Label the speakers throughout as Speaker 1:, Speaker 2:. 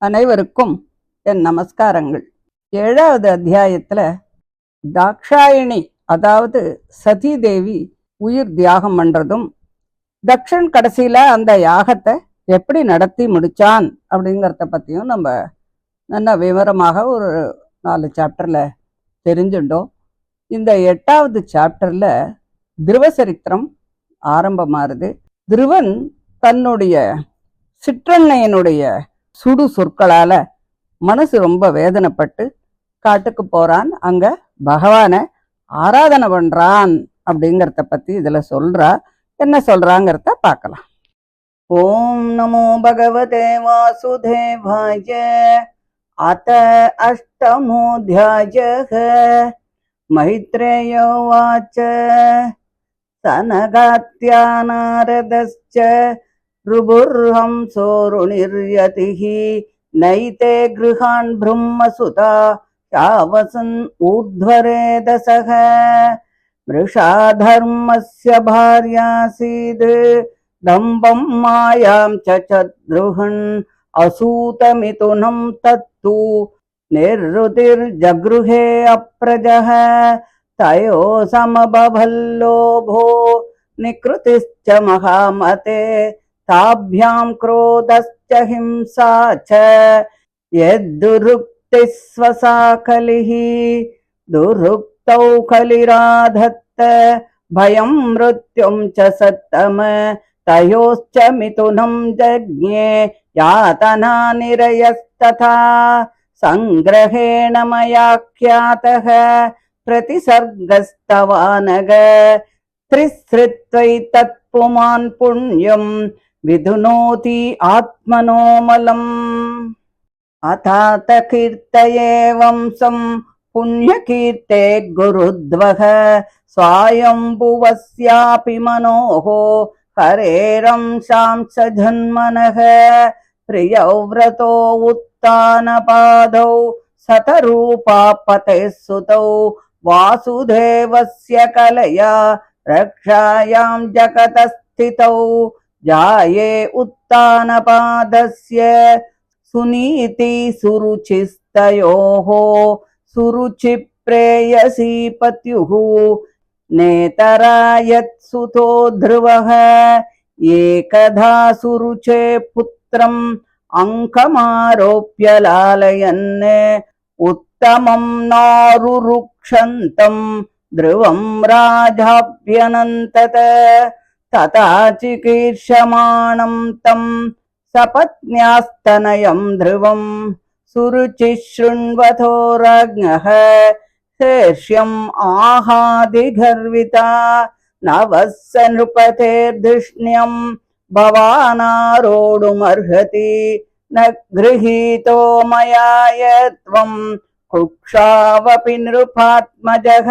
Speaker 1: அனைவருக்கும் என் நமஸ்காரங்கள். 7வது அத்தியாயத்துல தாக்ஷாயணி அதாவது சதி தேவி உயிர் தியாகம் பண்றதும், தக்ஷன் கடைசியில அந்த யாகத்தை எப்படி நடத்தி முடிச்சான் அப்படிங்கிறத பத்தியும் நம்ம நல்ல விவரமாக ஒரு 4 சாப்டர்ல தெரிஞ்சுட்டோம். இந்த 8வது சாப்டர்ல திருவ சரித்திரம் ஆரம்பமாறுது. திருவன் தன்னுடைய சிற்றன்னையனுடைய சுடு சொற்களால மனசு ரொம்ப வேதனைப்பட்டு காட்டுக்கு போறான். அங்க பகவானை ஆராதனை பண்றான் அப்படிங்கிறத பத்தி இதுல சொல்றா. என்ன சொல்றாங்கிறத பார்க்கலாம். ஓம் நமோ பகவதே வாசுதேவாய. அத அஷ்டமோऽध्यायः. மைத்ரேயோ வாச்ச சனகாத்யா நாரதஸ்ச ருபுர்ஹம்சோருணிர்யதிः நைதே கிருஹான் பிரம்மசுதா யாவசன் ஊர்த்வரேதசः மிருஷா தர்மஸ்ய பார்யாசீத் தம்பம் மாயாம் சத்ருஹன் அசூதமிதுனம் தத்து நிர்ருதிர்ஜக்ருஹே அப்ரஜः தயோ சமபவல்லோபோ நிக்ருதிஸ்ச மகாமதே தாப்யாம் क्रोधश्च हिंसा च यद्दुरुक्तिः स्वसा कलिः दुरुक्तौ कलिराधत्त भयं मृत्युं च सत्तम तयोश्च मिथुनं जज्ञे यातना निरयस्तथा संग्रहेण मयाख्यातः प्रतिसर्गस्तवानग त्रिसृत्वैतत्पुमान् पुण्यं विधुनोति आत्मनोमलम् अथात कीर्तये वंशं पुण्यकीर्ते गुरुद्वः स्वायम्भुवस्यापि मनोः हरेरंशांस जन्मनः प्रियव्रतो उत्तानपादौ सतरूपापतेः सुतौ वासुदेवस्य कलया रक्षायां जगतस्थितौ जाये उत्तानपादस्य सुनीति सुरुचिस्तयोः सुरुचिप्रेयसी पत्युः नेतरायत्सुतो ध्रुवः एकधा सुरुचे पुत्रम् अङ्कमारोप्य लालयन् उत्तमं नारुरुक्षन्तम् ध्रुवं राजाभ्यनन्तत तथा चिकीर्षमाणं तं सपत्न्यास्तनयं ध्रुवं सुरुचिः शृण्वतो राज्ञः शेष्यम् आहादिगर्विता नवस्य नृपतेर्धिष्ण्यं भवानारोढुमर्हति न गृहीतो मया यत्त्वं कुक्षावपि नृपात्मजः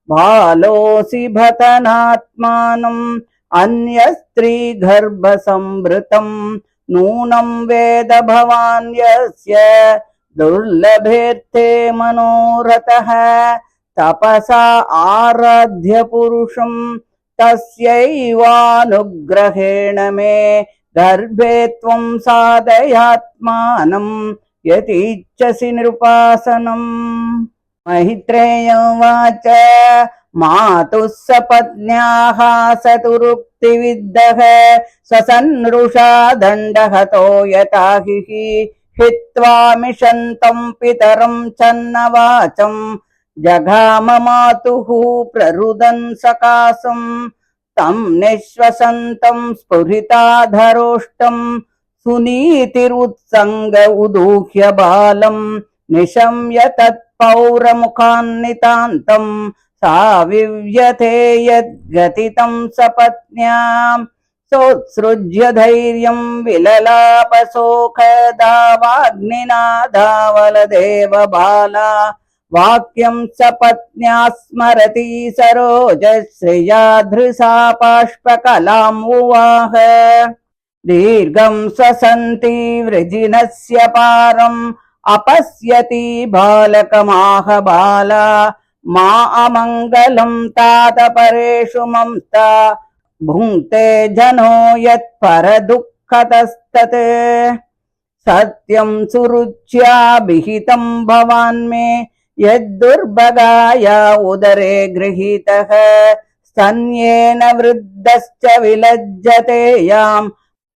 Speaker 1: बालोऽसि भतनात्मानम् अन्यस्त्री गर्भसंवृतं नूनं वेद भवान् यस्य दुर्लभेऽर्थे मनोरथः तपसा आराध्य पुरुषं तस्यैवानुग्रहेण मे गर्भे त्वं साधयात्मानं यतीच्छसि नृपासनम् मैत्रेय उवाच मातुः सपत्न्याः सतुरुक्तिविद्धः स्वसन्नृषा दण्डहतो यथा हित्वा मिषन्तं पितरं चन्नवाचं जघाम मातुः प्ररुदन् सकाशं तं निःश्वसन्तं स्फुरिताधरोष्टं सुनीतिरुत्सङ्ग उदूह्य बालं निशम्य तत्पौरमुखान्नितान्तं साविव्यते यद्गतितं सपत्न्यां सोत्सृज्य धैर्यं विललापशोकदावाग्निना धावलदेव बाला वाक्यं सपत्न्या स्मरति सरोजश्रिया धृसा बाष्पकलाम् उवाह दीर्घं स्वसन्ति वृजिनस्य पारम् अपश्यति बालकमाह बाला मा अमङ्गलं तात परेषु ममता भुङ्क्ते जनो यत्परदुःखतस्तत् सत्यं सुरुच्या विहितं भवान् मे यद्दुर्भगाया उदरे गृहीतः स्तन्येन वृद्धश्च विलज्जते यां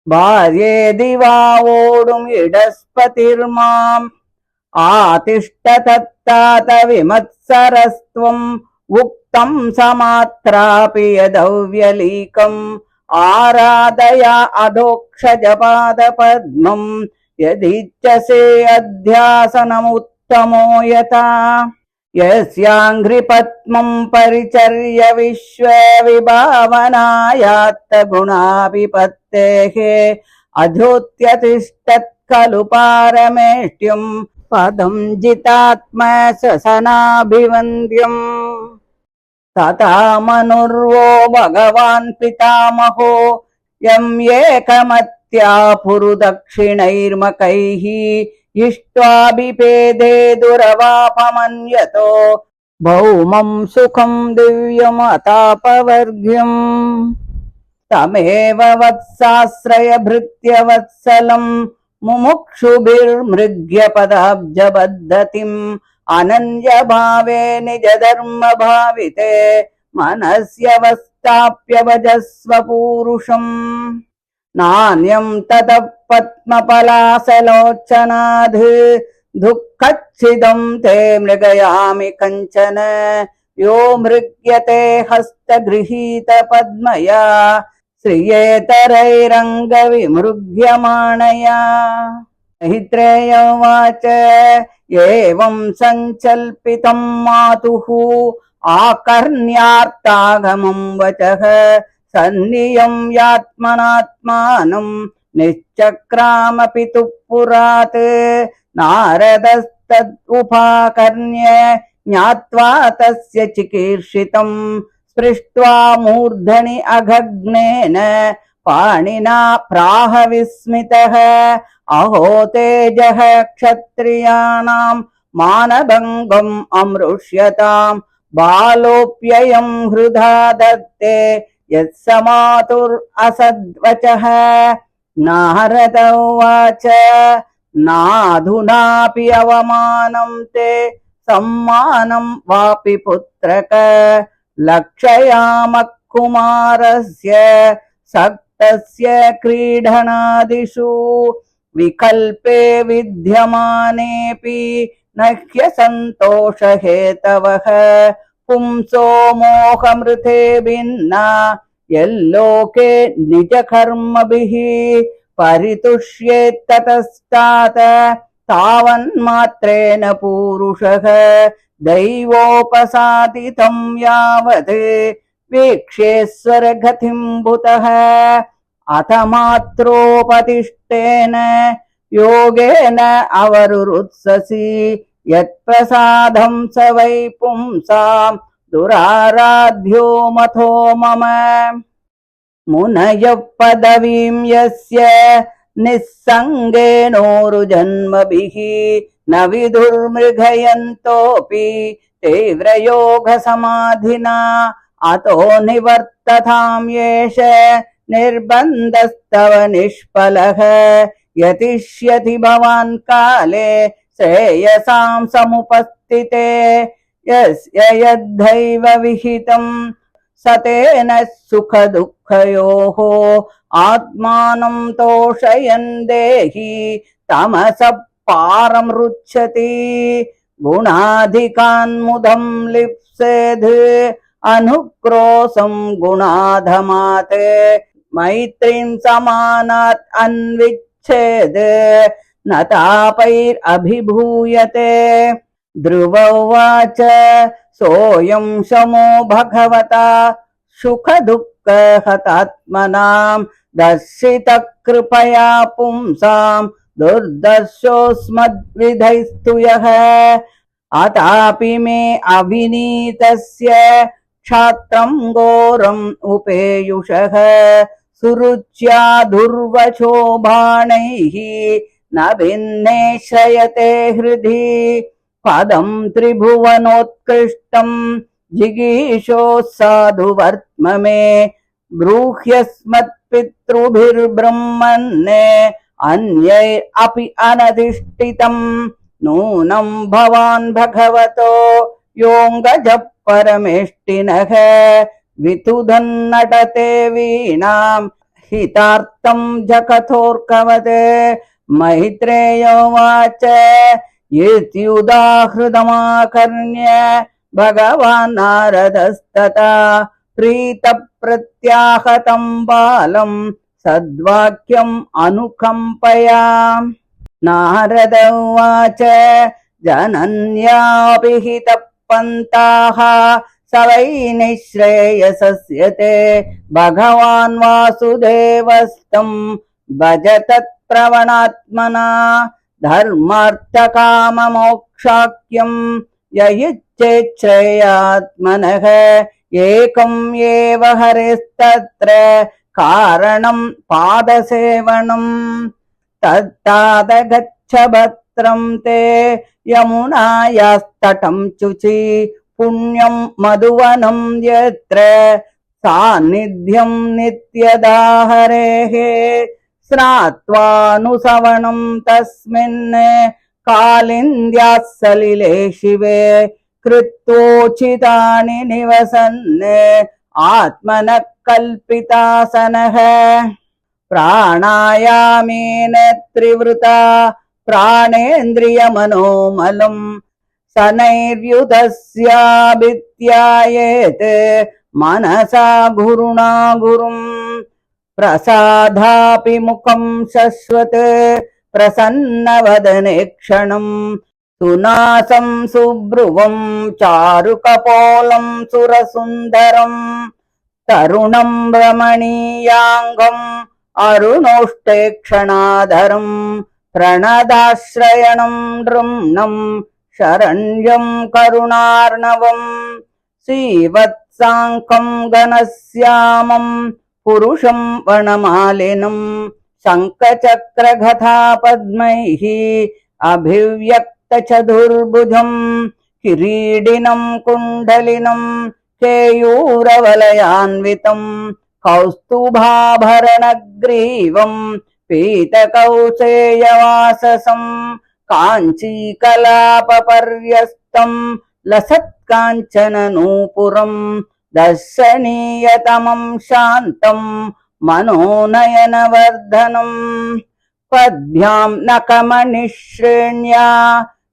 Speaker 1: भार्ये दिवावोढुम् इडस्पतिर्माम् आतिष्ठ तत्तात विमत्सरस्त्वम् उक्तं समात्रापि यदव्यलीकम् आराधया अधोक्षजपादपद्मम् यदिच्छसे अध्यासनमुत्तमो यथा यस्याङ्घ्रिपद्मम् परिचर्य विश्वविभावनायात्त गुणाभिपत्तेः अधोत्यतिष्ठत् खलु पारमेष्ट्यम् पदम् जितात्म ससनाभिवन्द्यम् तथा मनुर्वो भगवान् पितामहो यम् एकमत्या पुरुदक्षिणैर्मकैः इष्ट्वाभिपेदे दुरवापमन्यतो भौमम् सुखम् दिव्यमतापवर्ग्यम् तमेव वत्साश्रय भृत्यवत्सलम् मुमुक्षुभिर्मृग्यपदाब्जबद्धतिम् अनन्यभावे निजधर्मभाविते मनस्यवस्थाप्य भजस्व पूरुषम् नान्यम् ततः पद्मपलासलोचनाद् दुःखच्छिदम् ते मृगयामि कञ्चन यो मृग्यते हस्तगृहीत पद्मया श्रियेतरैरङ्गविमृग्यमाणया मैत्रेय उवाच एवं सञ्चल्पितं मातुः आकर्ण्यार्तागमं वचः सन्नियम्यात्मनात्मानं निश्चक्राम पितुः पुरात् नारदस्तदुपाकर्ण्य ज्ञात्वा तस्य चिकीर्षितं स्पृष्ट्वा मूर्धनि अघग्नेन पाणिना प्राह विस्मितः अहो तेजः क्षत्रियाणां मानभङ्गम् अमृष्यताम् बालोऽप्ययं हृदा दत्ते यत्समातुरसद्वचः नारद उवाच नाधुनापि अवमानं ते सम्मानं वापि पुत्रक लक्षयामः कुमारस्य सक्तस्य क्रीडनादिषु विकल्पे विद्यमानेऽपि न ह्यसन्तोषहेतवः पुंसो मोहमृते भिन्ना यल्लोके निजकर्मभिः परितुष्येत्ततस्तात् तावन्मात्रेण पूरुषः दैवोपसादितं यावत् वीक्ष्येश्वरगतिं भूतः अथ मात्रोपतिष्ठेन योगेन अवरुरुत्ससि यत्प्रसादं स वै पुंसां दुराराध्यो मथो मम मुनयः पदवीं यस्य निस्सङ्गेनोरुजन्मभिः न विदुर्मृगयन्तोऽपि तीव्रयोगसमाधिना अतो निवर्ततां येष निर्बन्धस्तव निष्फलः यतिष्यति भवान् काले श्रेयसां समुपस्थिते यस्य यद्धैव विहितं सतेन सुखदुःखयोः आत्मानं तोषयन् देहि तमसः पारमृच्छति गुणाधिकान्मुदं लिप्सेद् अनुक्रोशं गुणाधमात् मैत्रीं समानात् अन्विच्छेद् न तापैरभिभूयते ध्रुव उवाच सोऽयं शमो भगवता सुखदुःखहतात्मनां दर्शितः कृपया पुंसां दुर्दर्शोऽस्मद्विधैस्तु यः अतापि मे अविनीतस्य क्षात्रं घोरम् उपेयुषः सुरुच्या दुर्वचो बाणैः न भिन्ने श्रयते हृदि पदं त्रिभुवनोत्कृष्टं जिगीषो साधु वर्त्म मे ब्रूह्यस्मत्पितृभिर्ब्रह्मन् अन्यैरपि अनधिष्ठितम् नूनं भवान् भगवतो योऽङ्गजः परमेष्टिनः वितुधन्नटते वीणां हितार्थं जगतोऽर्कवत् मैत्रेयोवाच इत्युदाहृतमाकर्ण्य भगवान् नारदस्तथा प्रीतप्रत्याहतं बालं सद्वाक्यम् अनुकम्पया नारद उवाच जनन्याभिहितपन्ताः स वै निःश्रेयसस्य ते भगवान् वासुदेवस्तं भज तत्प्रवणात्मना धर्मार्थकाममोक्षाख्यं ययिच्छेच्छ्रेयात्मनः एकम् एव हरेस्तत्र कारणं पादसेवनम् तत्तादगच्छ भद्रं ते यमुनायास्तटं शुचि पुण्यं मधुवनं यत्र सान्निध्यं नित्यदा हरेः स्नात्वानुसवनं तस्मिन् कालिन्द्याः सलिले शिवे कृत्वोचितानि निवसन् आत्मनः कल्पितासनः प्राणायामेन त्रिवृता प्राणेन्द्रियमनोमलम् शनैर्युधस्याभिध्यायेत् मनसा गुरुणा गुरुम् प्रसादापि मुखं शश्वत् प्रसन्नवदने क्षणम् सुनासं सुभ्रुवं चारुकपोलं सुरसुन्दरम् तरुणं रमणीयाङ्गम् अरुणोष्टेक्षणाधरम् प्रणदाश्रयणं नृम्णं शरण्यं करुणार्णवम् श्रीवत्साङ्कं घनश्यामं पुरुषं वनमालिनं शङ्खचक्रगथा पद्मैः अभिव्यक्तचतुर्भुजं किरीटिनं कुण्डलिनं केयूरवलयान्वितं कौस्तुभाभरणग्रीवं पीतकौसेयवाससं काञ्चीकलापपर्यस्तं लसत्काञ्चननूपुरं दर्शनीयतमं शान्तं मनोनयनवर्धनम् पद्भ्यां नखमणिश्रेण्या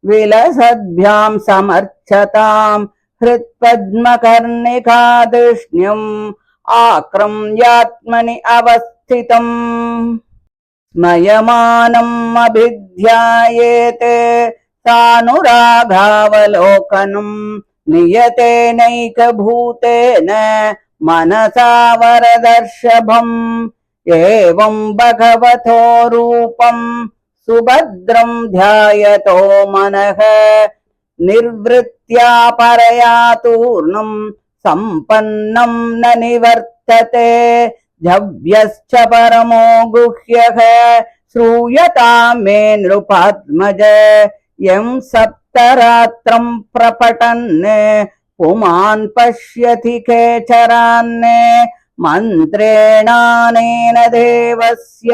Speaker 1: विलसद्भ्यां समर्चतां हृत्पद्मकर्णिकाधिष्ण्यम् आक्रम्यात्मनि अवस्थितम् स्मयमानम् अभिध्यायेत् सानुरागावलोकनम् नियतेनैकभूतेन मनसा वरदर्शभम् एवं भगवतो रूपं सुभद्रं ध्यायतो मनः निर्वृत्या परया तूर्णं सम्पन्नं न निवर्तते जव्यश्च परमो गुह्यः श्रूयतां मे नृपात्मज यं सप्तरात्रं प्रपठन् पुमान् पश्यति केचरान् मन्त्रेणानेन देवस्य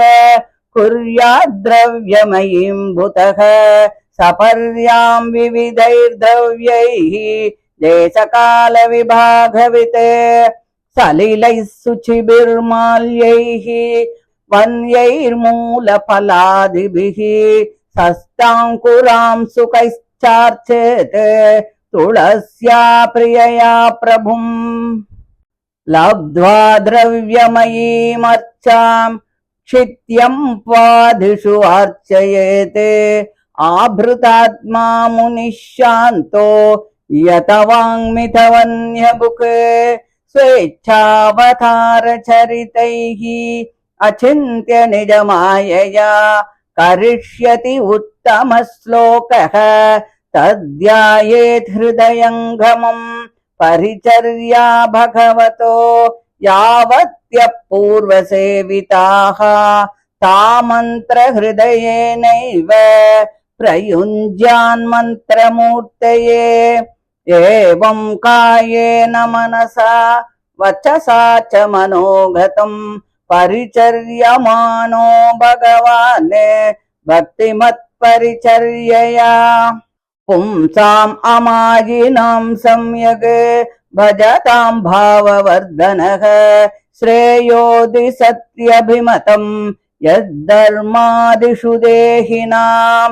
Speaker 1: कुर्याद्द्रव्यमयीं भूतः सपर्यां विविधैर्द्रव्यैः देशकालविभागवित् सलिलैः शुचिभिर्माल्यैः वन्यैर्मूलफलादिभिः सस्ताङ्कुरां सुखैश्चार्चेत् तुलस्या प्रियया प्रभुम् लब्ध्वा द्रव्यमयीमर्चां क्षित्यं पादिषु अर्चयेत् आभृतात्मा मुनिः शान्तो यतवाङ्मितवन्यबुक् स्वेच्छावतारचरितैः अचिन्त्य निजमायया करिष्यति उत्तमश्लोकः तद्ध्यायेत् हृदयङ्गमम् परिचर्या भगवतो यावत्यः पूर्वसेविताः तामन्त्रहृदयेनैव प्रयुञ्ज्यान्मन्त्रमूर्तये एवं कायेन मनसा वचसा च मनोगतं परिचर्यमानो भगवान् भक्तिमत्परिचर्यया पुंसाम् अमायिनां सम्यग् भजतां भाववर्धनः श्रेयोदि सत्यभिमतम् यद्धर्मादिषु देहिनां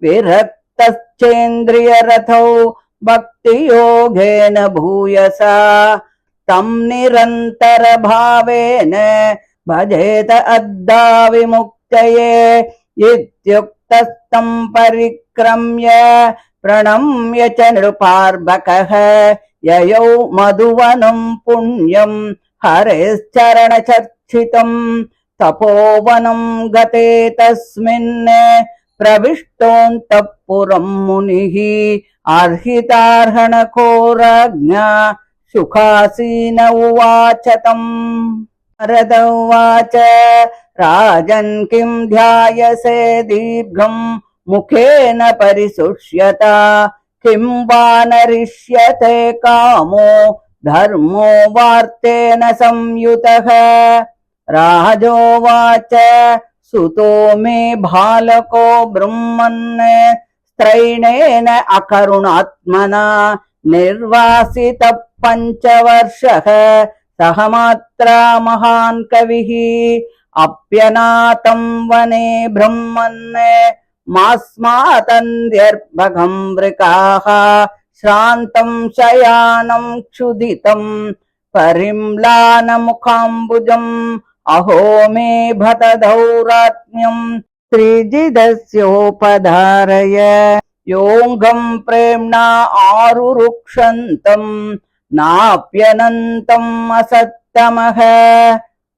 Speaker 1: विरक्तश्चेन्द्रियरथौ भक्तियोगेन भूयसा तं निरन्तरभावेन भजेत अद्दाविमुक्तये इत्युक्तस्तं परिक्रम्य प्रणम्य च नृपार्भकः ययौ मधुवनं पुण्यं हरेश्चरणचर्चितं तपोवनं गते तस्मिन् प्रविष्टोऽन्तः पुरं मुनिः अर्हितार्हणकोरज्ञा सुखासीन उवाच तम् नारद उवाच राजन् किं ध्यायसे दीर्घं मुखेन परिशुष्यता किं वा नरिष्यते कामो धर्मो वार्तेन संयुतः राजोवाच सुतो मे बालको ब्रह्मन् स्त्रैणेन अकरुणात्मना निर्वासितः 5 वर्षः सह मात्रा महान् कविः अप्यनातं वने ब्रह्मन् मास्मातन्द्यर्भगं वृकाः श्रान्तं शयानं क्षुधितं परिम्लानमुखाम्बुजम् अहो मे भत दौरात्म्यम् त्रिजिदस्योपधारय योऽङ्गं प्रेम्णा आरुरुक्षन्तम् नाप्यनन्तम् असत्तमः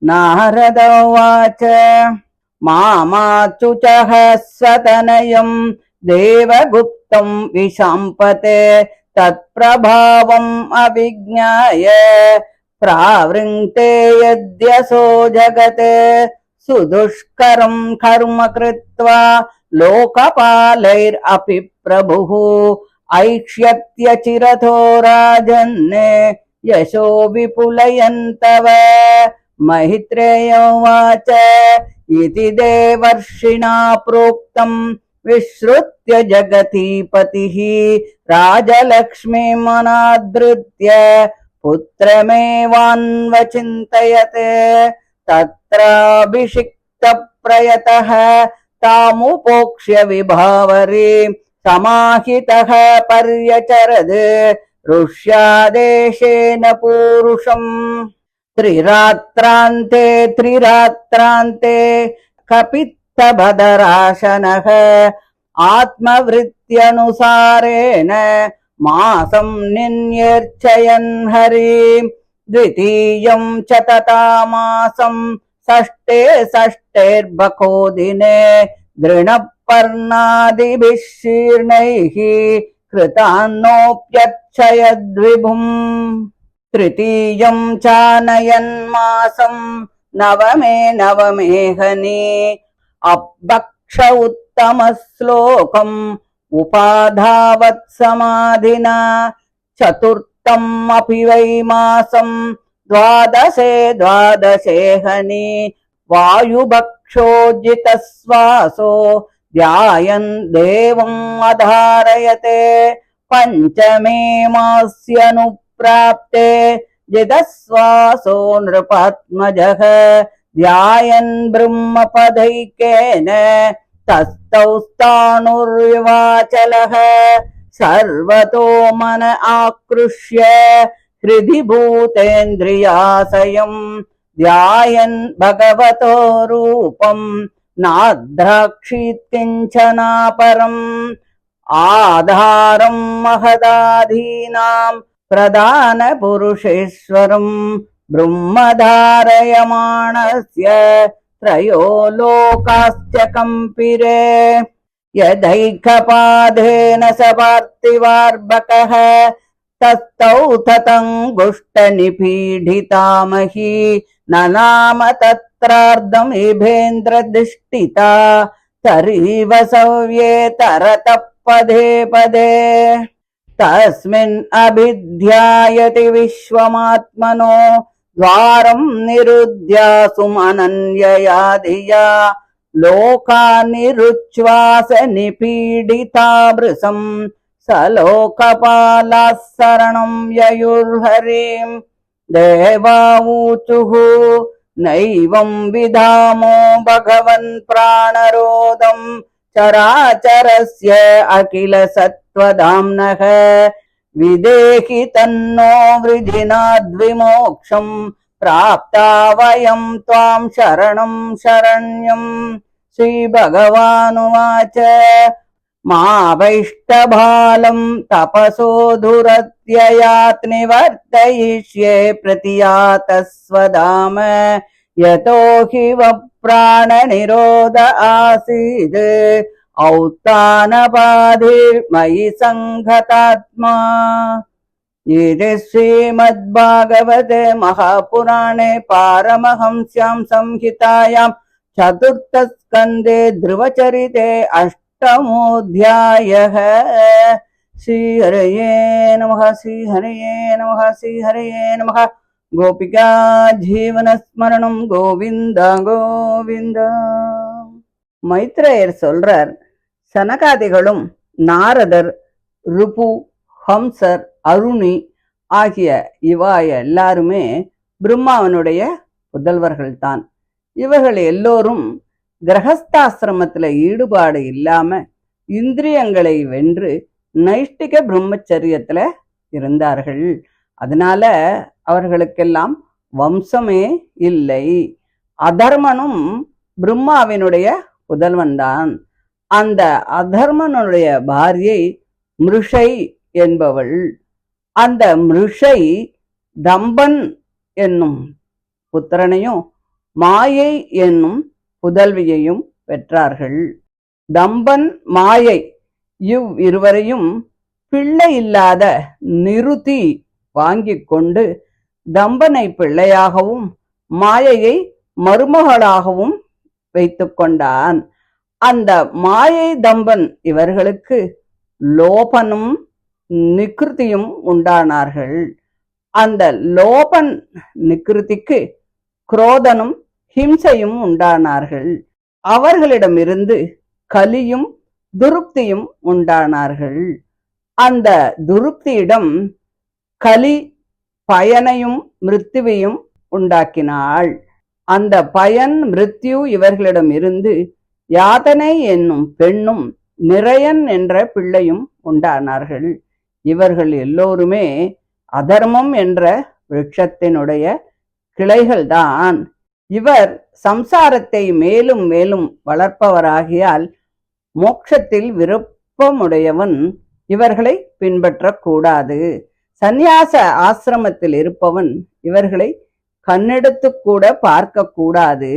Speaker 1: नारद उवाच मामाचुचः स्वतनयम् देवगुप्तम् विशाम्पते तत्प्रभावम् अविज्ञाय प्रावृङ्क्ते यद्यसो जगते सुदुष्करं कर्म कृत्वा लोकपालैरपि प्रभुः ऐक्ष्यत्यचिरतो राजन् यशो विपुलयन्तव मैत्रेय उवाच इति देवर्षिणा प्रोक्तम् विश्रुत्य जगतीपतिः राजलक्ष्मीमनादृत्य पुत्रमेवान्वचिन्तयते तत्राभिषिक्तप्रयतः तामुपोक्ष्य विभावरी समाहितः पर्यचरद् ऋष्यादेशेन पूरुषम् त्रिरात्रान्ते कपित्थभदराशनः आत्मवृत्त्यनुसारेण मासं निन्यर्चयन् हरिम् द्वितीयं च तथा मासं षष्ठेर्बको दिने दृढपर्णादिभिः शीर्णैः कृतान्नोऽप्यक्षयद्विभुम् तृतीयं चानयन्मासं नवमेहनी अभक्ष उत्तमश्लोकम् उपाधावत्समाधिना चतुर्थम् अपि वै मासं द्वादशेहनी वायुभक्षोजितश्वासो ध्यायन् देवम् अधारयते पञ्चमे मास्यनुप्राप्ते जितश्वासो नृपात्मजः ध्यायन् ब्रह्मपदैकेन तस्थौ स्थाणुर्विवाचलः सर्वतो मन आकृष्य हृदि भूतेन्द्रियाशयम् ध्यायन् भगवतो रूपम् नाद्राक्षीत् किञ्चनापरम् आधारम् महदाधीनाम् प्रधानपुरुषेश्वरम् ब्रह्मधारयमाणस्य त्रयो लोकाश्च कम्पिरे यदैकपादेन स पार्थिवार्भकः तस्थौ ततङ्गुष्टनिपीडितामही न नाम तत्रार्धमिभेन्द्रदृष्टिता तरीव सव्येतरतः पदे पदे तस्मिन् अभिध्यायति विश्वमात्मनो द्वारं निरुद्यासुम् अनन्यया धिया लोकानिरुच्छ्वास निपीडिता वृसम् स लोकपालाः शरणं ययुर्हरिम् देवाऊचुः नैवं विधामो भगवन् प्राणरोधम् चराचरस्य अखिल सत्त्वधाम्नः विदेहि तन्नो वृजिनाद्विमोक्षम् प्राप्ता वयं त्वां शरणं शरण्यम्। श्रीभगवानुवाच मा वैष्टभालं तपसो धुरत्ययात् निवर्तयिष्ये प्रतियातस्वधाम यतो हि वप्राणनिरोध आसीत् औत्तानपाधिर्मयि सङ्घतात्मा। इति श्रीमद्भागवते महापुराणे पारमहंस्यां संहितायां चतुर्थस्कन्धे ध्रुवचरिते अष्टमोऽध्यायः। श्रीहरये नमः श्रीहरये नमः श्रीहरये नमः। गोपिका जीवनस्मरणं गोविन्द गोविन्द। மைத்ரேயர் சொல்றார், சனகாதிகளும் நாரதர், ருபு, ஹம்சர், அருணி ஆகிய இவா எல்லாருமே பிரம்மாவனுடைய புதல்வர்கள்தான். இவர்கள் எல்லோரும் கிரகஸ்தாசிரமத்துல ஈடுபாடு இல்லாம இந்திரியங்களை வென்று நைஷ்டிக பிரம்மச்சரியத்துல இருந்தார்கள். அதனால அவர்களுக்கெல்லாம் வம்சமே இல்லை. அதர்மனும் பிரம்மாவினுடைய புதல்வன்தான். அந்த அதர்மனுடைய பாரியை மிருஷை என்பவள். அந்த மிருஷை தம்பன் என்னும் புத்திரனையும் மாயை என்னும் புதல்வியையும் பெற்றார்கள். தம்பன் மாயை இருவரையும் பிள்ளை இல்லாத நிருதி வாங்கி கொண்டு தம்பனை பிள்ளையாகவும் மாயையை மருமகளாகவும் வைத்து கொண்டான். அந்த மாயை தம்பன் இவர்களுக்கு லோபனும் நிகிருதியும் உண்டானார்கள். அந்த லோபன் நிகிருதிக்கு குரோதனும் ஹிம்சையும் உண்டானார்கள். அவர்களிடமிருந்து கலியும் துருப்தியும் உண்டானார்கள். அந்த துருப்தியிடம் கலி பயனையும் மிருத்யுவையும் உண்டாக்கினாள். அந்த பயன் மிருத்யு இவர்களிடம் இருந்து யாதனை என்னும் பெண்ணும் நிறையன் என்ற பிள்ளையும் உண்டானார்கள். இவர்கள் எல்லோருமே அதர்மம் என்ற விருட்சத்தினுடைய கிளைகள்தான். இவர் சம்சாரத்தை மேலும் மேலும் வளர்ப்பவராகியால் மோட்சத்தில் விருப்பமுடையவன் இவர்களை பின்பற்றக்கூடாது. சந்நியாச ஆசிரமத்தில் இருப்பவன் இவர்களை கண்ணெடுத்து கூட பார்க்க கூடாது.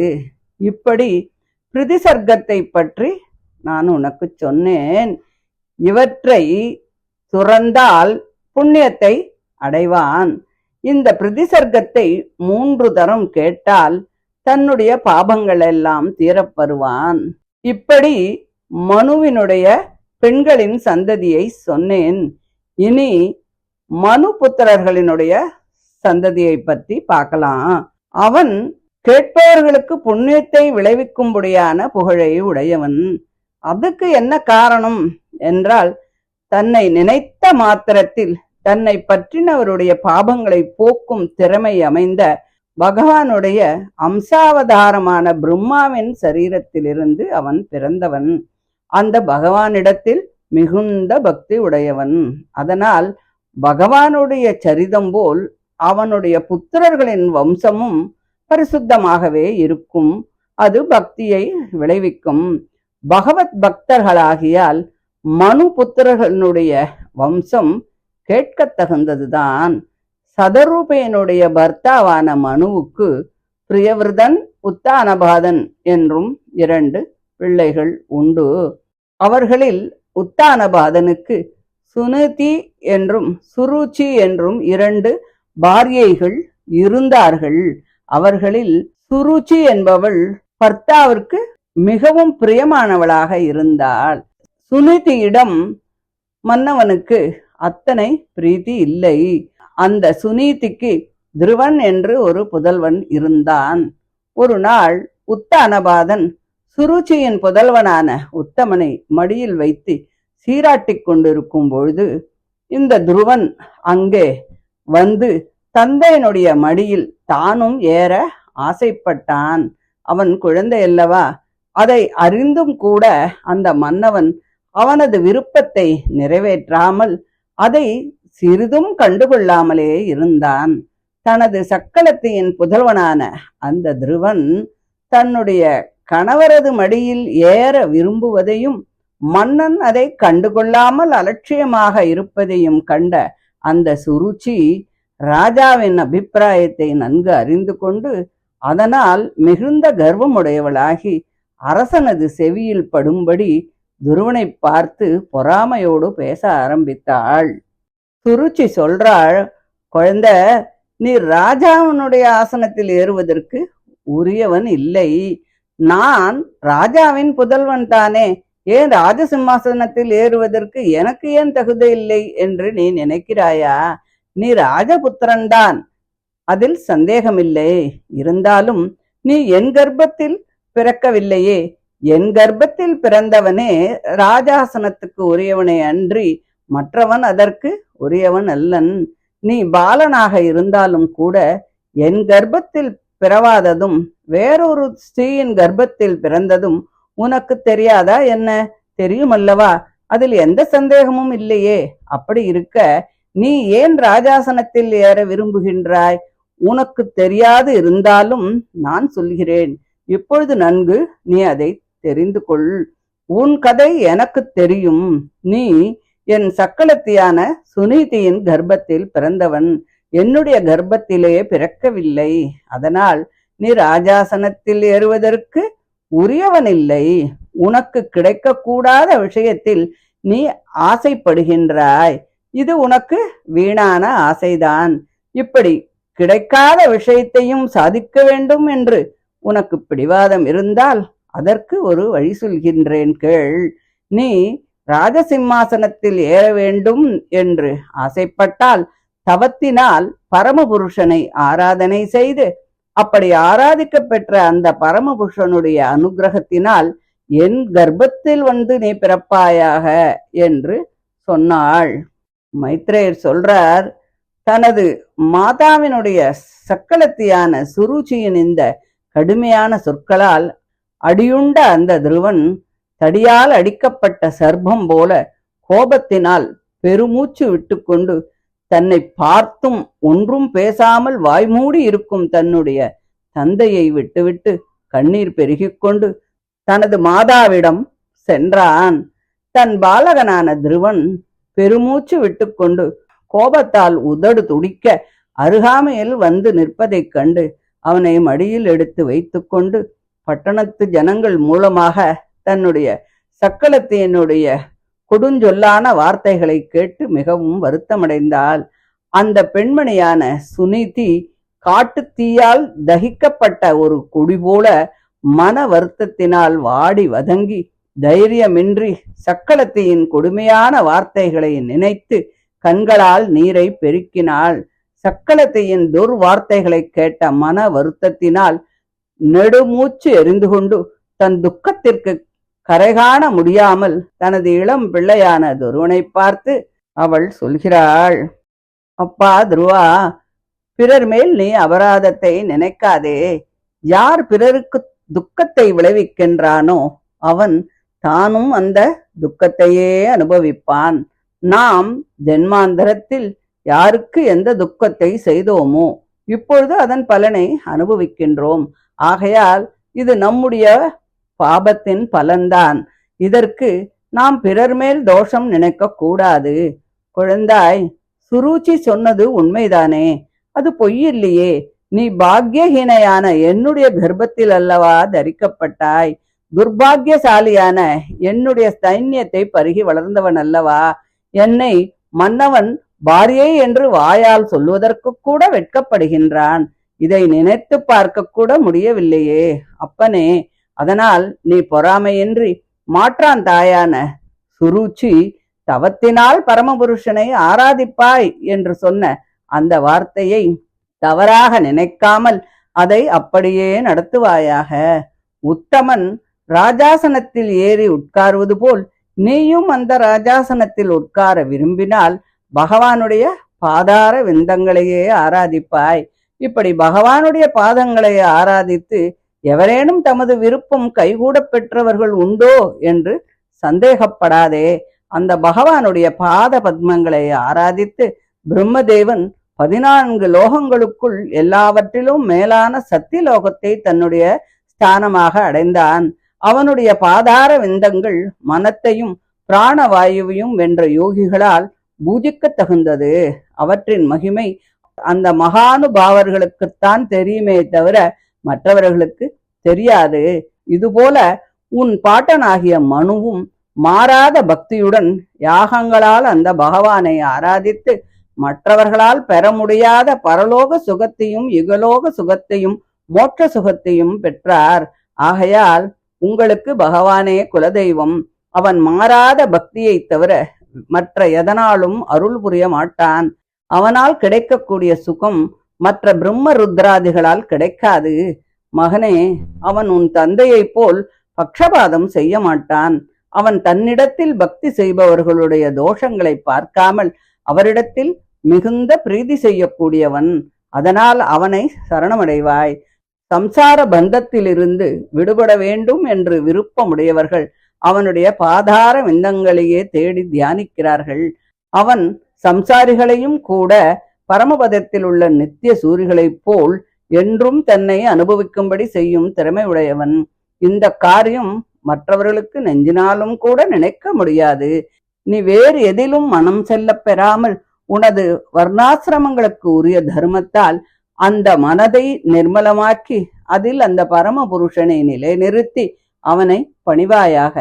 Speaker 1: இப்படி பிரிதிசர்க்கத்தை பற்றி நான் உனக்கு சொன்னேன். இவற்றை துறந்தால் புண்ணியத்தை அடைவான். இந்த பிரிதிசர்க்கத்தை 3 தரம் கேட்டால் தன்னுடைய பாபங்கள் எல்லாம் தீரப்பெறுவான். இப்படி மனுவினுடைய பெண்களின் சந்ததியை சொன்னேன். இனி மனு புத்திரர்களினுடைய சந்ததியை பற்றி பார்க்கலாம். அவன் கேட்பவர்களுக்கு புண்ணியத்தை விளைவிக்கும்படியான புகழை உடையவன். அதுக்கு என்ன காரணம் என்றால், தன்னை நினைத்த மாத்திரத்தில் தன்னை பற்றினவருடைய பாபங்களை போக்கும் திறமை அமைந்த பகவானுடைய அம்சாவதாரமான பிரம்மாவின் சரீரத்திலிருந்து அவன் பிறந்தவன். அந்த பகவானிடத்தில் மிகுந்த பக்தி உடையவன். அதனால் பகவானுடைய சரிதம் போல் அவனுடைய புத்திரர்களின் வம்சமும் பரிசுத்தமாகவே இருக்கும். அது பக்தியை விளைவிக்கும். பகவத் பக்தர்களாகியால் மனு புத்திரர்களுடைய வம்சம் கேட்கத்தகுந்ததுதான். சதரூபையனுடைய பர்த்தாவான மனுவுக்கு பிரியவிரதன், உத்தானபாதன் என்றும் 2 பிள்ளைகள் உண்டு. அவர்களில் உத்தானபாதனுக்கு சுனிதி என்றும் சுருச்சி என்றும் 2 பாரியைகள் இருந்தார்கள். அவர்களில் சுருச்சி என்பவள் பர்த்தாவிற்கு மிகவும் பிரியமானவளாக இருந்தாள். சுனிதியிடம் மன்னவனுக்கு அத்தனை பிரீத்தி இல்லை. அந்த சுனீதிக்கு துருவன் என்று ஒரு புதல்வன் இருந்தான். ஒரு நாள் உத்தானபாதன் சுருச்சியின் புதல்வனான உத்தமனை மடியில் வைத்து சீராட்டிக் கொண்டிருக்கும் பொழுது இந்த துருவன் அங்கே வந்து தந்தையினுடைய மடியில் தானும் ஏற ஆசைப்பட்டான். அவன் குழந்தை அல்லவா, அதை அறிந்தும் கூட அந்த மன்னவன் அவனது விருப்பத்தை நிறைவேற்றாமல் அதை சிறிதும் கண்டுகொள்ளாமலே இருந்தான். தனது சக்களத்தியின் புதல்வனான அந்த துருவன் தன்னுடைய கணவரது மடியில் ஏற விரும்புவதையும் மன்னன் அதை கண்டுகொள்ளாமல் அலட்சியமாக இருப்பதையும் கண்ட அந்த சுருச்சி ராஜாவின் அபிப்பிராயத்தை நன்கு அறிந்து கொண்டு அதனால் மிகுந்த கர்வமுடையவளாகி அரசனது செவியில் படும்படி துருவனை பார்த்து பொறாமையோடு பேச ஆரம்பித்தாள். சுருச்சி சொல்றாள், குழந்தை, நீ ராஜாவினுடைய ஆசனத்தில் ஏறுவதற்கு உரியவன் இல்லை. நான் ராஜாவின் புதல்வன் தானே, ஏன் ராஜசிம்மாசனத்தில் ஏறுவதற்கு எனக்கு ஏன் தகுதி இல்லை என்று நீ நினைக்கிறாயா? நீ ராஜபுத்திரன்தான், அதில் சந்தேகமில்லை. இருந்தாலும் நீ என் கர்ப்பத்தில் பிறக்கவில்லையே. என் கர்ப்பத்தில் பிறந்தவனே ராஜாசனத்துக்கு உரியவனே அன்றி மற்றவன் அதற்கு உரியவன் அல்லன். நீ பாலனாக இருந்தாலும் கூட என் கர்ப்பத்தில் பிறவாததும் வேறொரு ஸ்திரீயின் கர்ப்பத்தில் பிறந்ததும் உனக்கு தெரியாதா என்ன? தெரியுமல்லவா, அதில் எந்த சந்தேகமும் இல்லையே. அப்படி இருக்க நீ ஏன் ராஜாசனத்தில் ஏற விரும்புகின்றாய்? உனக்கு தெரியாது இருந்தாலும் நான் சொல்கிறேன். இப்பொழுது நன்கு நீ அதை தெரிந்து கொள். உன் கதை எனக்கு தெரியும். நீ என் சக்களத்தியான சுனீதியின் கர்ப்பத்தில் பிறந்தவன், என்னுடைய கர்ப்பத்திலே பிறக்கவில்லை. அதனால் நீ ராஜாசனத்தில் ஏறுவதற்கு உரியவனில்லை. உனக்கு கிடைக்கக்கூடாத விஷயத்தில் நீ ஆசைப்படுகின்றாய். இது உனக்கு வீணான ஆசைதான். இப்படி கிடைக்காத விஷயத்தையும் சாதிக்க வேண்டும் என்று உனக்கு பிடிவாதம் இருந்தால் அதற்கு ஒரு வழி சொல்கின்றேன் கேள். நீ ராஜசிம்மாசனத்தில் ஏற வேண்டும் என்று ஆசைப்பட்டால் தவத்தினால் பரமபுருஷனை ஆராதனை செய்து அப்படி ஆராதிக்க பெற்ற அந்த பரமபுருஷனுடைய அனுகிரகத்தினால் என் கர்ப்பத்தில் வந்து நீ பிறப்பாயாக என்று சொன்னாள். மைத்ரேயர் சொல்றார், தனது மாதாவினுடைய சக்களத்தியான சுருச்சியின் இந்த கடுமையான சொற்களால் அடியுண்ட அந்த துருவன் தடியால் அடிக்கப்பட்ட சர்ப்பம் போல கோபத்தினால் பெருமூச்சு விட்டுக்கொண்டு தன்னை பார்த்தும் ஒன்றும் பேசாமல் வாய்மூடி இருக்கும் தன்னுடைய தந்தையை விட்டுவிட்டு கண்ணீர் பெருகிக்கொண்டு தனது மாதாவிடம் சென்றான். தன் பாலகனான துருவன் பெருமூச்சு விட்டுக்கொண்டு கோபத்தால் உதடு துடிக்க அருகாமையில் வந்து நிற்பதைக் கண்டு அவனை மடியில் எடுத்து வைத்துக்கொண்டு பட்டணத்து ஜனங்கள் மூலமாக தன்னுடைய சக்களத்தினுடைய கொடுஞ்சொல்லான வார்த்தைகளை கேட்டு மிகவும் வருத்தமடைந்தாள். அந்த பெண்மணியான சுனீதி காட்டுத்தீயால் தகிக்கப்பட்ட ஒரு கொடி போல மன வருத்தத்தினால் வாடி வதங்கி தைரியமின்றி சக்களத்தியின் கொடுமையான வார்த்தைகளை நினைத்து கண்களால் நீரை பெருக்கினாள். சக்களத்தியின் துர்வார்த்தைகளை கேட்ட மன வருத்தத்தினால் நெடுமூச்சு எரிந்து கொண்டு தன் துக்கத்திற்கு கரைகாண முடியாமல் தனது இளம் பிள்ளையான துருவனை பார்த்து அவள் சொல்கிறாள், அப்பா துருவா, பிறர் மேல் நீ அபராதத்தை நினைக்காதே. யார் பிறருக்கு துக்கத்தை விளைவிக்கின்றானோ அவன் தானும் அந்த துக்கத்தையே அனுபவிப்பான். நாம் ஜென்மாந்தரத்தில் யாருக்கு எந்த துக்கத்தை செய்தோமோ இப்பொழுது அதன் பலனை அனுபவிக்கின்றோம். ஆகையால் இது நம்முடைய பாபத்தின் பலன்தான். இதற்கு நாம் பிறர் மேல் தோஷம் நினைக்க கூடாது. குழந்தாய், சுருச்சி சொன்னது உண்மைதானே? அது பொய்யில்லையே. நீ பாக்யஹீனையான என்னுடைய கர்ப்பத்தில் அல்லவா தரிக்கப்பட்டாய். துர்பாகியசாலியான என்னுடைய சைன்யத்தை பருகி வளர்ந்தவன் அல்லவா. என்னை மன்னவன் பாரியை என்று வாயால் சொல்வதற்கு கூட வெட்கப்படுகின்றான். இதை நினைத்து பார்க்க கூட முடியவில்லையே அப்பனே. அதனால் நீ பொறாமையின்றி மாற்றான் தாயான சுருச்சி தவத்தினால் பரமபுருஷனை ஆராதிப்பாய் என்று சொன்ன அந்த வார்த்தையை தவறாக நினைக்காமல் அதை அப்படியே நடத்துவாயாக. உத்தமன் ராஜாசனத்தில் ஏறி உட்காருவது போல் நீயும் அந்த ராஜாசனத்தில் உட்கார விரும்பினால் பகவானுடைய பாதார விந்தங்களையே ஆராதிப்பாய். இப்படி பகவானுடைய பாதங்களை ஆராதித்து எவரேனும் தமது விருப்பம் கைகூட பெற்றவர்கள் உண்டோ என்று சந்தேகப்படாதே. அந்த பகவானுடைய பாத பத்மங்களை ஆராதித்து பிரம்மதேவன் 14 லோகங்களுக்குள் எல்லாவற்றிலும் மேலான சத்தியலோகத்தை தன்னுடைய ஸ்தானமாக அடைந்தான். அவனுடைய பாதார விந்தங்கள் மனத்தையும் பிராணவாயுவையும் வென்ற யோகிகளால் பூஜிக்க தகுந்தது. அவற்றின் மகிமை அந்த மகானுபாவர்களுக்குத்தான் தெரியுமே தவிர மற்றவர்களுக்கு தெரியாது. இதுபோல உன் பாட்டனாகிய மனுவும் மாறாத பக்தியுடன் யாகங்களால் அந்த பகவானை ஆராதித்து மற்றவர்களால் பெற முடியாத பரலோக சுகத்தையும் யுகலோக சுகத்தையும் மோட்ச சுகத்தையும் பெற்றார். ஆகையால் உங்களுக்கு பகவானே குலதெய்வம். அவன் மாறாத பக்தியை தவிர மற்ற எதனாலும் அருள் புரிய மாட்டான். அவனால் கிடைக்கக்கூடிய சுகம் மற்ற பிரம்ம ருத்ராதிகளால் கிடைக்காது. மகனே, அவன் உன் தந்தையைப் போல் பக்ஷபாதம் செய்ய மாட்டான். அவன் தன்னிடத்தில் பக்தி செய்பவர்களுடைய தோஷங்களை பார்க்காமல் அவரிடத்தில் மிகுந்த பிரீதி செய்யக்கூடியவன். அதனால் அவனை சரணமடைவாய். சம்சார பந்தத்திலிருந்து விடுபட வேண்டும் என்று விருப்பமுடையவர்கள் அவனுடைய பாதார விந்தங்களையே தேடி தியானிக்கிறார்கள். அவன் சம்சாரிகளையும் கூட பரமபதத்தில் உள்ள நித்திய சூரிகளைப் போல் என்றும் தன்னை அனுபவிக்கும்படி செய்யும் திறமை உடையவன். இந்த காரியம் மற்றவர்களுக்கு நெஞ்சினாலும் கூட நினைக்க முடியாது. நீ வேறு எதிலும் மனம் செல்ல பெறாமல் உனது வர்ணாசிரமங்களுக்கு உரிய தர்மத்தால் அந்த மனதை நிர்மலமாக்கி அதில் அந்த பரம புருஷனை நிலைநிறுத்தி அவனை பணிவாயாக.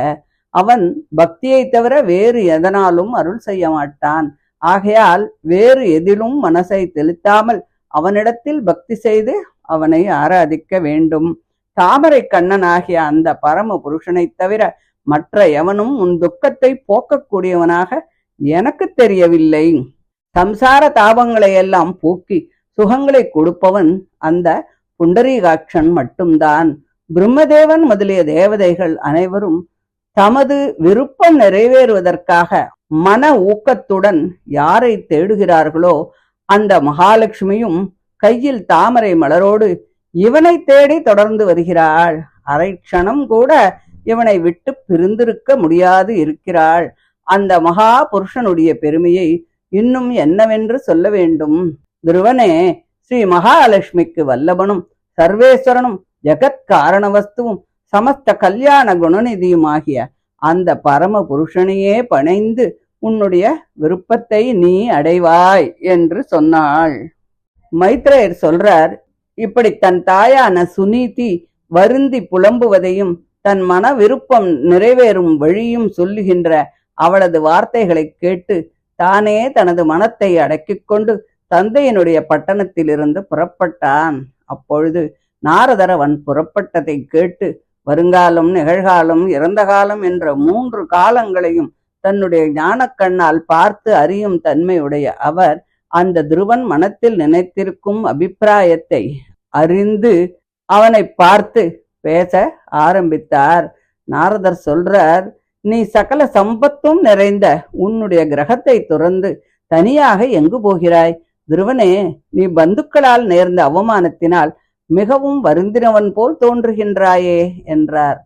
Speaker 1: அவன் பக்தியை தவிர வேறு எதனாலும் அருள் செய்ய மாட்டான். ஆகையால் வேறு எதிலும் மனசை தெளித்தாமல் அவனிடத்தில் பக்தி செய்து அவனை ஆராதிக்க வேண்டும். தாமரை கண்ணனாகிய அந்த பரம புருஷனை தவிர மற்ற எவனும் உன் துக்கத்தை போக்கக்கூடியவனாக எனக்கு தெரியவில்லை. சம்சார தாபங்களை எல்லாம் போக்கி சுகங்களை கொடுப்பவன் அந்த புண்டரீகாட்சன் மட்டும்தான். பிரம்மதேவன் முதலிய தேவதைகள் அனைவரும் தமது விருப்பம் நிறைவேறுவதற்காக மன ஊக்கத்துடன் யாரை தேடுகிறார்களோ அந்த மகாலட்சுமியும் கையில் தாமரை மலரோடு இவனை தேடி தொடர்ந்து வருகிறாள். அரை க்ஷணம் கூட இவனை விட்டு பிரிந்திருக்க முடியாது இருக்கிறாள். அந்த மகா புருஷனுடைய பெருமையை இன்னும் என்னவென்று சொல்ல வேண்டும்? துருவனே, ஸ்ரீ மகாலட்சுமிக்கு வல்லபனும் சர்வேஸ்வரனும் ஜெகத் காரண வஸ்துவும் சமஸ்த கல்யாண குணநிதியுமாகிய அந்த பரம புருஷனையே பணைந்து உன்னுடைய விருப்பத்தை நீ அடைவாய் என்று சொன்னாள். மைத்ரேயர் சொல்றார், இப்படி தன் தாயான சுனீதி வருந்தி புலம்புவதையும் தன் மன விருப்பம் நிறைவேறும் வழியும் சொல்லுகின்ற அவளது வார்த்தைகளை கேட்டு தானே தனது மனத்தை அடக்கிக் கொண்டு தந்தையினுடைய பட்டணத்திலிருந்து புறப்பட்டான். அப்பொழுது நாரதர் அவன் புறப்பட்டதை கேட்டு வருங்காலம், நிகழ்காலம், இறந்த காலம் என்ற 3 காலங்களையும் தன்னுடைய ஞானக்கண்ணால் பார்த்து அறியும் தன்மையுடைய அவர் அந்த துருவன் மனத்தில் நினைத்திருக்கும் அபிப்பிராயத்தை அறிந்து அவனை பார்த்து பேச ஆரம்பித்தார். நாரதர் சொல்றார், நீ சகல சம்பத்தும் நிறைந்த உன்னுடைய கிரகத்தை துறந்து தனியாக எங்கு போகிறாய்? துருவனே, நீ பந்துக்களால் நேர்ந்த அவமானத்தினால் மிகவும் வருந்தினவன் போல் தோன்றுகின்றாயே என்றார்.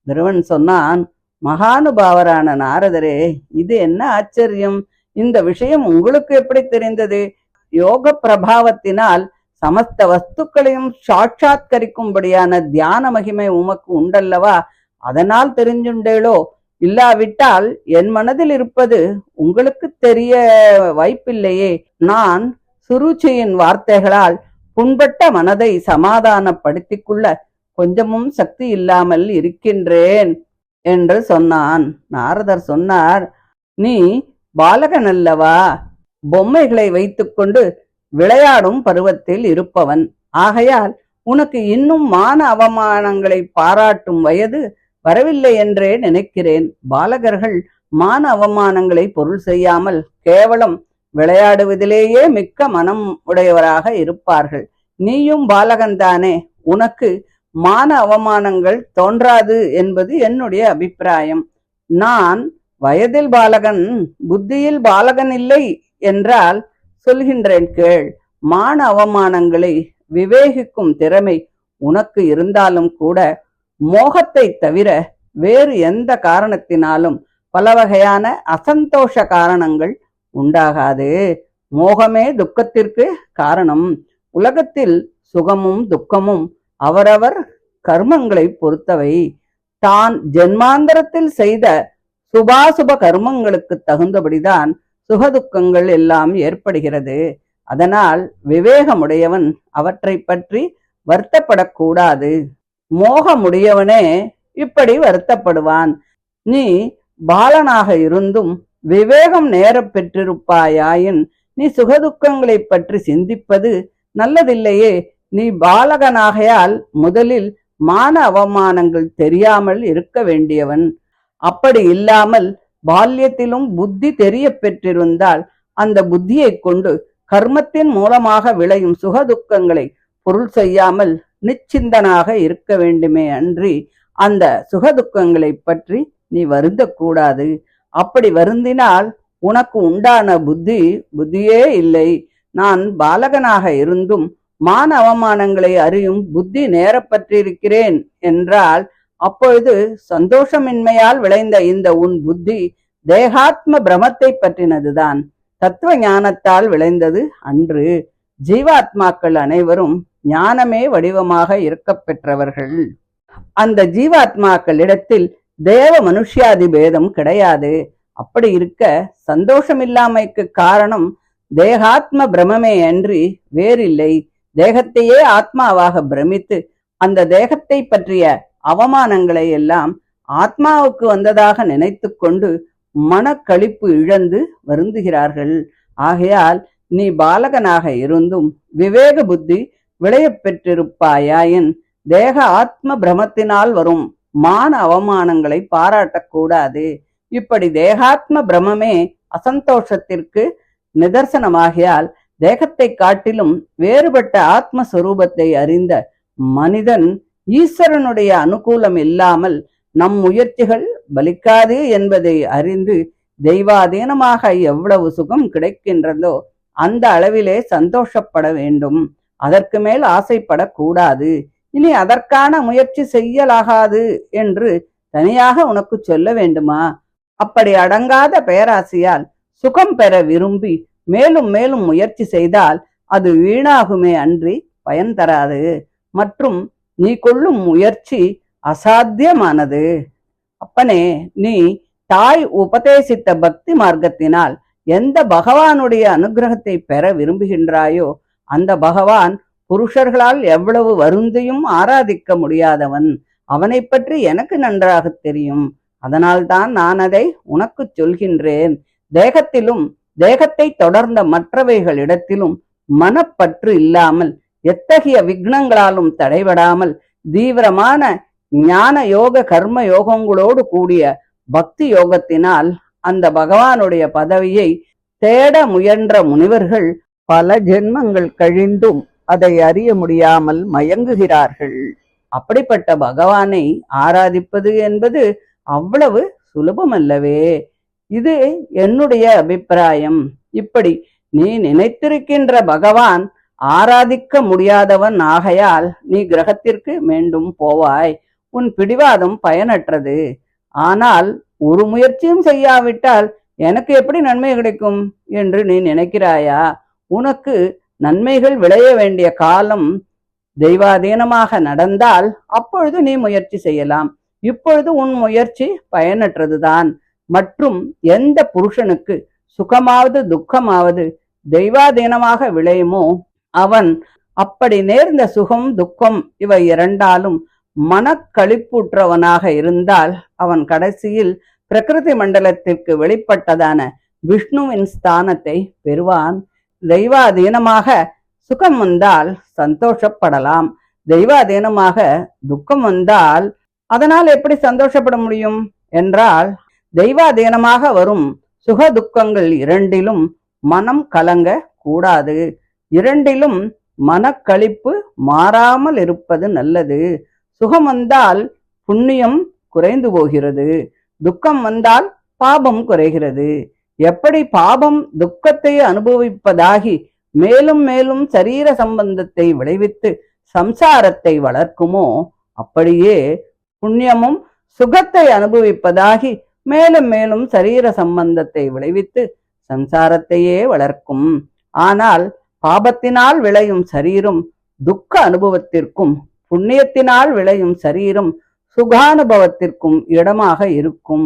Speaker 1: துருவன் சொன்னான், மகானுபாவரான நாரதரே, இது என்ன ஆச்சரியம்? இந்த விஷயம் உங்களுக்கு எப்படி தெரிந்தது? யோக பிரபாவத்தினால் சமஸ்த வஸ்துக்களையும் சாட்சாத்கரிக்கும்படியான தியான மகிமை உமக்கு உண்டல்லவா? அதனால் தெரிஞ்சுண்டேளோ? இல்லாவிட்டால் என் மனதில் இருப்பது உங்களுக்கு தெரிய வாய்ப்பில்லையே. நான் சுருச்சியின் வார்த்தைகளால் புண்பட்ட மனதை சமாதானப்படுத்திக் கொள்ள கொஞ்சமும் சக்தி இல்லாமல் இருக்கின்றேன் என்று சொன்னான். நாரதர் சொன்னார், நீ பாலகன் அல்லவா? பொம்மைகளை வைத்துக்கொண்டு விளையாடும் பருவத்தில் இருப்பவன். ஆகையால் உனக்கு இன்னும் மான அவமானங்களை பாராட்டும் வயது வரவில்லை என்றே நினைக்கிறேன். பாலகர்கள் மான அவமானங்களை பொருள் செய்யாமல் கேவலம் விளையாடுவதிலேயே மிக்க மனம் உடையவராக இருப்பார்கள். நீயும் பாலகன்தானே, உனக்கு மான அவமானங்கள் தோன்றாது என்பது என்னுடைய அபிப்பிராயம். நான் வயதில் பாலகன், புத்தியில் பாலகன் இல்லை என்றால் சொல்கின்றேன் கேள். மான அவமானங்களை விவேகிக்கும் திறமை உனக்கு இருந்தாலும் கூட மோகத்தை தவிர வேறு எந்த காரணத்தினாலும் பல வகையான அசந்தோஷ காரணங்கள் உண்டாகாது. மோகமே துக்கத்திற்கு காரணம். உலகத்தில் சுகமும் துக்கமும் அவரவர் கர்மங்களை பொறுத்தவை. தான் ஜென்மாந்தரத்தில் செய்த சுபாசுப கர்மங்களுக்கு தகுந்தபடிதான் சுகதுக்கங்கள் எல்லாம் ஏற்படுகிறது. அதனால் விவேகமுடையவன் அவற்றை பற்றி வருத்தப்படக்கூடாது. மோகமுடையவனே இப்படி வருத்தப்படுவான். நீ பாலனாக இருந்தும் விவேகம் நேர பெற்றிருப்பாயாயின் நீ சுகதுக்கங்களை பற்றி சிந்திப்பது நல்லதில்லையே. நீ பாலகனாகையால் முதலில் மான அவமானங்கள் தெரியாமல் இருக்க வேண்டியவன். அப்படி இல்லாமல் பால்யத்திலும் புத்தி தெரிய பெற்றிருந்தால் அந்த புத்தியை கொண்டு கர்மத்தின் மூலமாக விளையும் சுகதுக்கங்களை பொருள் செய்யாமல் நிச்சிந்தனாக இருக்க வேண்டுமே அன்றி அந்த சுகதுக்கங்களை பற்றி நீ வருந்தக்கூடாது. அப்படி வருந்தினால் உனக்கு உண்டான புத்தியே இல்லை. நான் பாலகனாக இருந்தும் மான அவமானங்களை அறியும் புத்தி நேரப்பட்டிருக்கிறேன் என்றால் அப்பொழுது சந்தோஷமின்மையால் விளைந்த இந்த உன் புத்தி தேகாத்ம பிரமத்தை பற்றினதுதான், தத்துவ ஞானத்தால் விளைந்தது அன்று. ஜீவாத்மாக்கள் அனைவரும் ஞானமே வடிவமாக இருக்க பெற்றவர்கள். அந்த ஜீவாத்மாக்களிடத்தில் தேவ மனுஷ்யாதி பேதம் கிடையாது. அப்படி இருக்க சந்தோஷமில்லாமைக்கு காரணம் தேகாத்ம பிரமே அன்றி வேறில்லை. தேகத்தையே ஆத்மாவாக பிரமித்து அந்த தேகத்தை பற்றிய அவமானங்களை எல்லாம் ஆத்மாவுக்கு வந்ததாக நினைத்து கொண்டு மனக்களிப்பு இழந்து வருந்துகிறார்கள். ஆகையால் நீ பாலகனாக இருந்தும் விவேக புத்தி விளைய பெற்றிருப்பாயின் தேக ஆத்ம பிரமத்தினால் வரும் மான அவமானங்களை பாராட்டக்கூடாது. இப்படி தேகாத்ம பிரமே அசந்தோஷத்திற்கு நிதர்சனமாகியால் தேகத்தை காட்டிலும் வேறுபட்ட ஆத்மஸ்வரூபத்தை அறிந்த மனிதன் ஈஸ்வரனுடைய அனுகூலம் இல்லாமல் நம் முயற்சிகள் பலிக்காது என்பதை அறிந்து தெய்வாதீனமாக எவ்வளவு சுகம் கிடைக்கின்றதோ அந்த அளவிலே சந்தோஷப்பட வேண்டும். அதற்கு மேல் ஆசைப்படக்கூடாது. இனி அதற்கான முயற்சி செய்யலாகாது என்று தனியாக உனக்கு சொல்ல வேண்டுமா? அப்படி அடங்காத பேராசையால் சுகம் பெற விரும்பி மேலும் மேலும் முயற்சி செய்தால் அது வீணாகுமே அன்றி பயன் தராது. மற்றும் நீ கொள்ளும் முயற்சி அசாத்தியமானது. அப்பனே, நீ தாய் உபதேசித்த பக்தி மார்க்கத்தினால் எந்த பகவானுடைய அனுகிரகத்தை பெற விரும்புகின்றாயோ அந்த பகவான் புருஷர்களால் எவ்வளவு வருந்தியும் ஆராதிக்க முடியாதவன். அவனை பற்றி எனக்கு நன்றாக தெரியும். அதனால்தான் நான் அதை உனக்கு சொல்கின்றேன். தேகத்திலும் தேகத்தை தொடர்ந்த மற்றவைகளிடத்திலும் மனப்பற்று இல்லாமல் எத்தகைய விக்னங்களாலும் தடைபடாமல் தீவிரமான ஞான யோக கர்ம யோகங்களோடு கூடிய பக்தி யோகத்தினால் அந்த பகவானுடைய பதவியை தேட முயன்ற முனிவர்கள் பல ஜென்மங்கள் கழிந்தும் அதை அறிய முடியாமல் மயங்குகிறார்கள். அப்படிப்பட்ட பகவானை ஆராதிப்பது என்பது அவ்வளவு சுலபமல்லவே. இது என்னுடைய அபிப்பிராயம். இப்படி நீ நினைத்திருக்கின்ற பகவான் ஆராதிக்க முடியாதவன் ஆகையால் நீ கிரகத்திற்கு மீண்டும் போவாய். உன் பிடிவாதம் பயனற்றது. ஆனால் ஒரு முயற்சியும் செய்யாவிட்டால் எனக்கு எப்படி நன்மை கிடைக்கும் என்று நீ நினைக்கிறாயா? உனக்கு நன்மைகள் விளைய வேண்டிய காலம் தெய்வாதீனமாக நடந்தால் அப்பொழுது நீ முயற்சி செய்யலாம். இப்பொழுது உன் முயற்சி பயனற்றதுதான். மற்றும் எந்த புருஷனுக்கு சுகமாவது துக்கமாவது தெய்வாதீனமாக விளையுமோ அவன் அப்படி நேர்ந்த சுகம் துக்கம் இவை இரண்டாலும் மனக்களிப்புற்றவனாக இருந்தால் அவன் கடைசியில் பிரகிருதி மண்டலத்திற்கு வெளிப்பட்டதான விஷ்ணுவின் ஸ்தானத்தை பெறுவான். தெய்வாதீனமாக சுகம் வந்தால் சந்தோஷப்படலாம். தெய்வாதீனமாக துக்கம் வந்தால் அதனால் எப்படி சந்தோஷப்பட முடியும் என்றால் தெய்வாதீனமாக வரும் சுக துக்கங்கள் இரண்டிலும் மனம் கலங்க கூடாது. இரண்டிலும் மனக்களிப்பு மாறாமல் இருப்பது நல்லது. சுகம் வந்தால் புண்ணியம் குறைந்து போகிறது, துக்கம் வந்தால் பாபம் குறைகிறது. எப்படி பாபம் துக்கத்தை அனுபவிப்பதாகி மேலும் மேலும் சரீர சம்பந்தத்தை விளைவித்து சம்சாரத்தை வளர்க்குமோ, அப்படியே புண்ணியமும் சுகத்தை அனுபவிப்பதாகி மேலும் மேலும் சரீர சம்பந்தத்தை விளைவித்து சம்சாரத்தையே வளர்க்கும். ஆனால் பாபத்தினால் விளையும் சரீரம் துக்க அனுபவத்திற்கும், புண்ணியத்தினால் விளையும் சரீரம் சுகானுபவத்திற்கும் இடமாக இருக்கும்.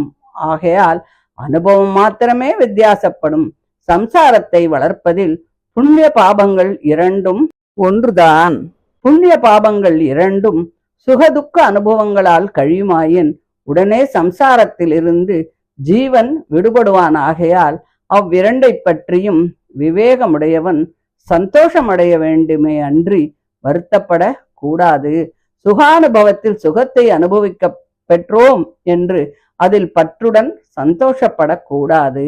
Speaker 1: ஆகையால் அனுபவம் மாத்திரமே வித்தியாசப்படும். சம்சாரத்தை வளர்ப்பதில் புண்ணிய பாபங்கள் இரண்டும் ஒன்றுதான். புண்ணிய பாபங்கள் இரண்டும் சுகதுக்க அனுபவங்களால் கழியுமாயின் உடனே சம்சாரத்திலிருந்து ஜீவன் விடுபடுவான். ஆகையால் அவ்விரண்டை பற்றியும் விவேகமுடையவன் சந்தோஷமடைய வேண்டுமே அன்றி வருத்தப்பட கூடாது. சுகானுபவத்தில் சுகத்தை அனுபவிக்க பெற்றோம் என்று அதில் பற்றுடன் சந்தோஷப்படக்கூடாது.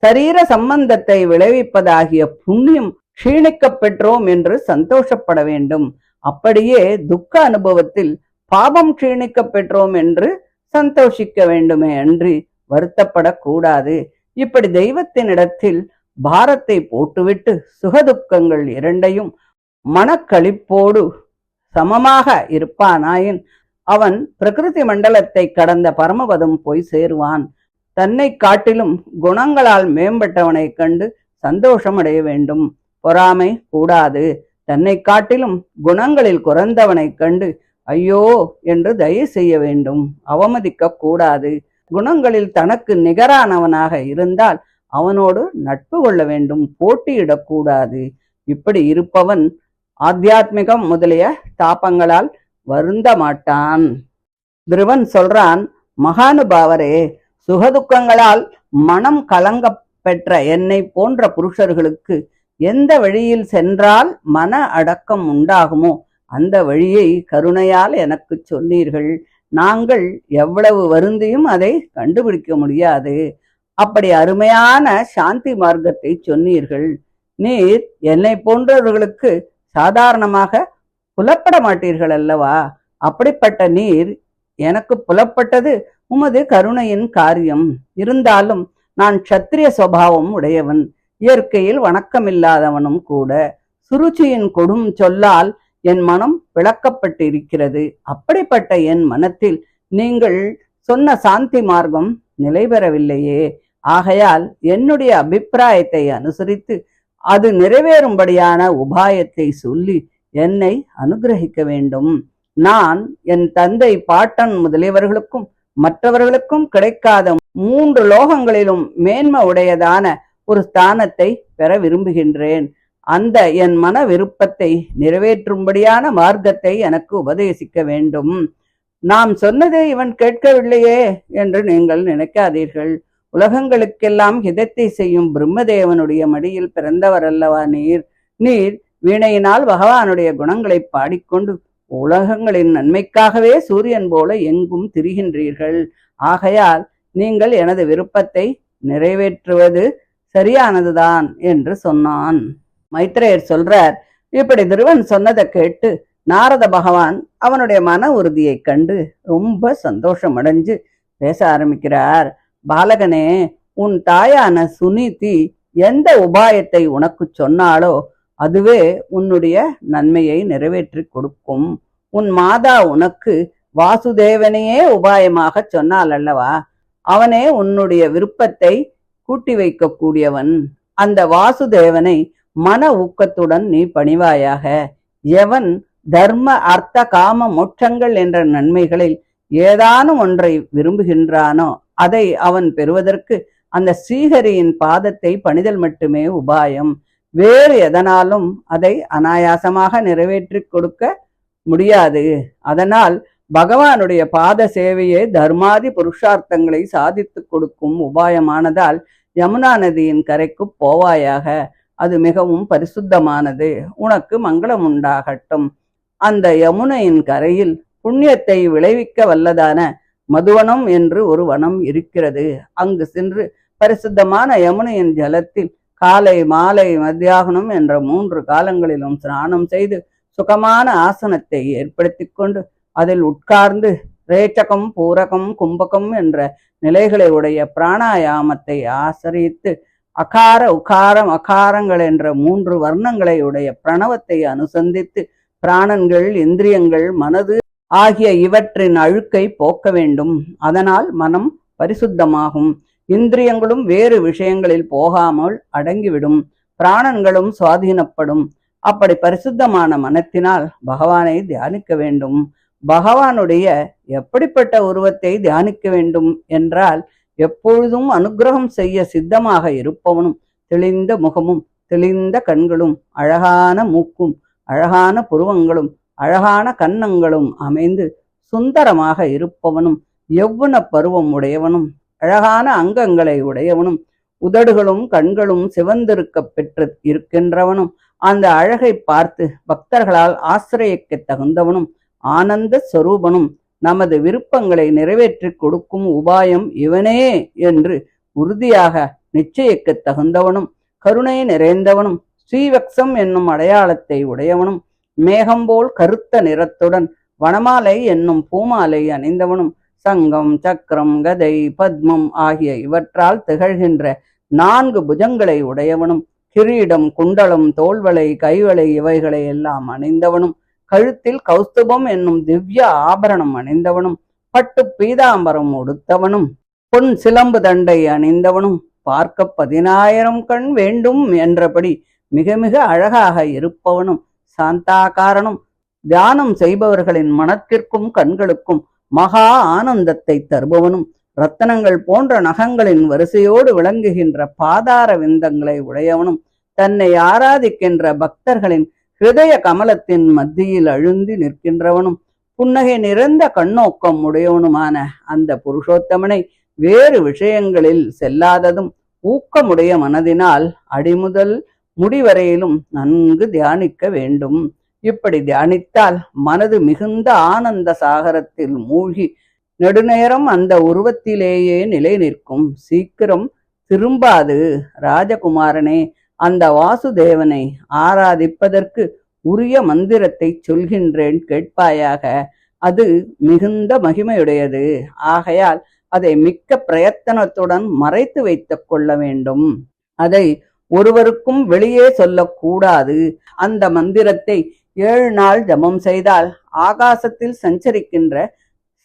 Speaker 1: சரீர சம்பந்தத்தை விளைவிப்பதாகிய புண்ணியம் க்ஷீணிக்க பெற்றோம் என்று சந்தோஷப்பட வேண்டும். அப்படியே துக்க அனுபவத்தில் பாபம் க்ஷீணிக்க பெற்றோம் என்று சந்தோஷிக்க வேண்டுமே அன்றி வருத்தப்படக்கூடாது. இப்படி தெய்வத்தினிடத்தில் பாரத்தை போட்டுவிட்டு சுகதுக்கங்கள் இரண்டையும் மனக்களிப்போடு சமமாக இருப்பானாயின் அவன் பிரகிருதி மண்டலத்தை கடந்த பரமபதம் போய் சேருவான். தன்னை காட்டிலும் குணங்களால் மேம்பட்டவனை கண்டு சந்தோஷம் அடைய வேண்டும். பொறாமை கூடாது. தன்னை காட்டிலும் குணங்களில் குறைந்தவனை கண்டு ஐயோ என்று தயை செய்ய வேண்டும். அவமதிக்க கூடாது. குணங்களில் தனக்கு நிகரானவனாக இருந்தால் அவனோடு நட்பு கொள்ள வேண்டும், போட்டியிடக்கூடாது. இப்படி இருப்பவன் ஆத்தியாத்மிகம் முதலிய தாபங்களால் வருந்த மாட்டான். திருவன் சொல்றான், மகானுபாவரே, சுகதுக்கங்களால் மனம் கலங்க பெற்ற என்னை போன்ற புருஷர்களுக்கு எந்த வழியில் சென்றால் மன அடக்கம் உண்டாகுமோ அந்த வழியை கருணையால் எனக்கு சொன்னீர்கள். நாங்கள் எவ்வளவு வருந்தியும் அதை கண்டுபிடிக்க முடியாது. அப்படி அருமையான சாந்தி மார்க்கத்தை சொன்னீர்கள். நீர் என்னை போன்றவர்களுக்கு சாதாரணமாக புலப்பட மாட்டீர்கள் அல்லவா? அப்படிப்பட்ட நீர் எனக்கு புலப்பட்டது உமது கருணையின் காரியம். இருந்தாலும் நான் க்ஷத்திரிய சுபாவம் உடையவன், இயற்கையில் வணக்கமில்லாதவனும் கூட. சுருச்சியின் கொடும் சொல்லால் என் மனம் விளக்கப்பட்டிருக்கிறது. அப்படிப்பட்ட என் மனத்தில் நீங்கள் சொன்ன சாந்தி மார்க்கம் நிலை பெறவில்லையே. ஆகையால் என்னுடைய அபிப்பிராயத்தை அனுசரித்து அது நிறைவேறும்படியான உபாயத்தை சொல்லி என்னை அனுகிரகிக்க வேண்டும். நான் என் தந்தை பாட்டன் முதலியவர்களுக்கும் மற்றவர்களுக்கும் கிடைக்காத 3 லோகங்களிலும் மேன்மை உடையதான ஒரு ஸ்தானத்தை பெற விரும்புகின்றேன். அந்த என் மன விருப்பத்தை நிறைவேற்றும்படியான மார்க்கத்தை எனக்கு உபதேசிக்க வேண்டும். நாம் சொன்னதை இவன் கேட்கவில்லையே என்று நீங்கள் நினைக்காதீர்கள். உலகங்களுக்கெல்லாம் ஹிதத்தை செய்யும் பிரம்மதேவனுடைய மடியில் பிறந்தவர் அல்லவா நீர். நீர் வீணையினால் பகவானுடைய குணங்களை பாடிக்கொண்டு உலகங்களின் நன்மைக்காகவே சூரியன் போல எங்கும் திரிகின்றீர்கள். ஆகையால் நீங்கள் எனது விருப்பத்தை நிறைவேற்றுவது சரியானதுதான் என்று சொன்னான். மைத்ரேயர் சொல்றார், இப்படி திருவன் சொன்னதை கேட்டு நாரத பகவான் அவனுடைய மன உறுதியை கண்டு ரொம்ப சந்தோஷம் அடைஞ்சு பேச ஆரம்பிக்கிறார். பாலகனே, உன் தாயான சுனிதி எந்த உபாயத்தை உனக்கு சொன்னாலோ அதுவே உன்னுடைய நன்மையை நிறைவேற்றி கொடுக்கும். உன் மாதா உனக்கு வாசுதேவனையே உபாயமாக சொன்னால் அல்லவா, அவனே உன்னுடைய விருப்பத்தை கூட்டி வைக்க கூடியவன். அந்த வாசுதேவனை மன ஊக்கத்துடன் நீ பணிவாயாக. எவன் தர்ம அர்த்த காம மோட்சங்கள் என்ற நன்மைகளில் ஏதானும் ஒன்றை விரும்புகின்றானோ அதை அவன் பெறுவதற்கு அந்த ஸ்ரீஹரியின் பாதத்தை பணிதல் மட்டுமே உபாயம். வேறு எதனாலும் அதை அனாயாசமாக நிறைவேற்றி கொடுக்க முடியாது. அதனால் பகவானுடைய பாத சேவையே தர்மாதி புருஷார்த்தங்களை சாதித்து கொடுக்கும் உபாயமானதால் யமுனா நதியின் கரைக்கு போவாயாக. அது மிகவும் பரிசுத்தமானது. உனக்கு மங்களம் உண்டாகட்டும். அந்த யமுனையின் கரையில் புண்ணியத்தை விளைவிக்க வல்லதான மதுவனம் என்று ஒரு வனம் இருக்கிறது. அங்கு சென்று பரிசுத்தமான யமுனையின் ஜலத்தில் காலை மாலை மத்தியாகனம் என்ற 3 காலங்களிலும் ஸ்நானம் செய்து சுகமான ஆசனத்தை ஏற்படுத்தி கொண்டு அதில் உட்கார்ந்து ரேச்சகம் பூரகம் கும்பகம் என்ற நிலைகளை உடைய பிராணாயாமத்தை ஆசரித்து அகார உகாரம் அகாரங்கள் என்ற 3 வர்ணங்களை உடைய பிரணவத்தை அனுசந்தித்து பிராணன்கள் இந்திரியங்கள் மனது ஆகிய இவற்றின் அழுக்கை போக்க வேண்டும். அதனால் மனம் பரிசுத்தமாகும். இந்திரியங்களும் வேறு விஷயங்களில் போகாமல் அடங்கிவிடும். பிராணன்களும் சுவாதீனப்படும். அப்படி பரிசுத்தமான மனத்தினால் பகவானை தியானிக்க வேண்டும். பகவானுடைய எப்படிப்பட்ட உருவத்தை தியானிக்க வேண்டும் என்றால், எப்பொழுதும் அனுகிரகம் செய்ய சித்தமாக இருப்பவனும், தெளிந்த முகமும் தெளிந்த கண்களும் அழகான மூக்கும் அழகான புருவங்களும் அழகான கன்னங்களும் அமைந்து சுந்தரமாக இருப்பவனும், யௌவன பருவம் உடையவனும் அழகான அங்கங்களை உடையவனும் உதடுகளும் கண்களும் சிவந்திருக்க பெற்று இருக்கின்றவனும், அந்த அழகை பார்த்து பக்தர்களால் ஆசிரியக்க தகுந்தவனும், ஆனந்த ஸ்வரூபனும், நமது விருப்பங்களை நிறைவேற்றி கொடுக்கும் உபாயம் இவனே என்று உறுதியாக நிச்சயிக்க தகுந்தவனும், கருணை நிறைந்தவனும், ஸ்ரீவக்ஷம் என்னும் அடையாளத்தை உடையவனும், மேகம்போல் கருத்த நிறத்துடன் வனமாலை என்னும் பூமாலை அணிந்தவனும், சங்கம் சக்கரம் கதை பத்மம் ஆகிய இவற்றால் திகழ்கின்ற 4 புஜங்களை உடையவனும், கிரீடம் குண்டலம் தோள்வளை கைவளை இவைகளை எல்லாம் அணிந்தவனும், கழுத்தில் கௌஸ்துபம் என்னும் திவ்ய ஆபரணம் அணிந்தவனும், பட்டு பீதாம்பரம் உடுத்தவனும், பொன் சிலம்பு தண்டை அணிந்தவனும், பார்க்க 10,000 கண் வேண்டும் என்றபடி மிக மிக அழகாக இருப்பவனும், சாந்தாகாரனும், தியானம் செய்பவர்களின் மனத்திற்கும் கண்களுக்கும் மகா ஆனந்தத்தை தருபவனும், ரத்தனங்கள் போன்ற நகங்களின் வரிசையோடு விளங்குகின்ற பாதார விந்தங்களை உடையவனும், தன்னை ஆராதிக்கின்ற பக்தர்களின் ஹிருதய கமலத்தின் மத்தியில் அழுந்தி நிற்கின்றவனும், புன்னகை நிறைந்த கண்ணோக்கம் உடையவனுமான அந்த புருஷோத்தமனை வேறு விஷயங்களில் செல்லாததும் ஊக்கமுடைய மனதினால் அடிமுதல் முடிவரையிலும் நன்கு தியானிக்க வேண்டும். இப்படி தியானித்தால் மனது மிகுந்த ஆனந்த சாகரத்தில் மூழ்கி நெடுநேரம் அந்த உருவத்திலேயே நிலை நிற்கும். சீக்கிரம் திரும்பாது. ராஜகுமாரனே, அந்த வாசுதேவனை ஆராதிப்பதற்கு உரிய மந்திரத்தை சொல்கின்றேன், கேட்பாயாக. அது மிகுந்த மகிமையுடையது. ஆகையால் அதை மிக்க பிரயத்தனத்துடன் மறைத்து வைத்துக் கொள்ள வேண்டும். அதை ஒருவருக்கும் வெளியே சொல்லக்கூடாது. அந்த மந்திரத்தை 7 நாள் ஜபம் செய்தால் ஆகாசத்தில் சஞ்சரிக்கின்ற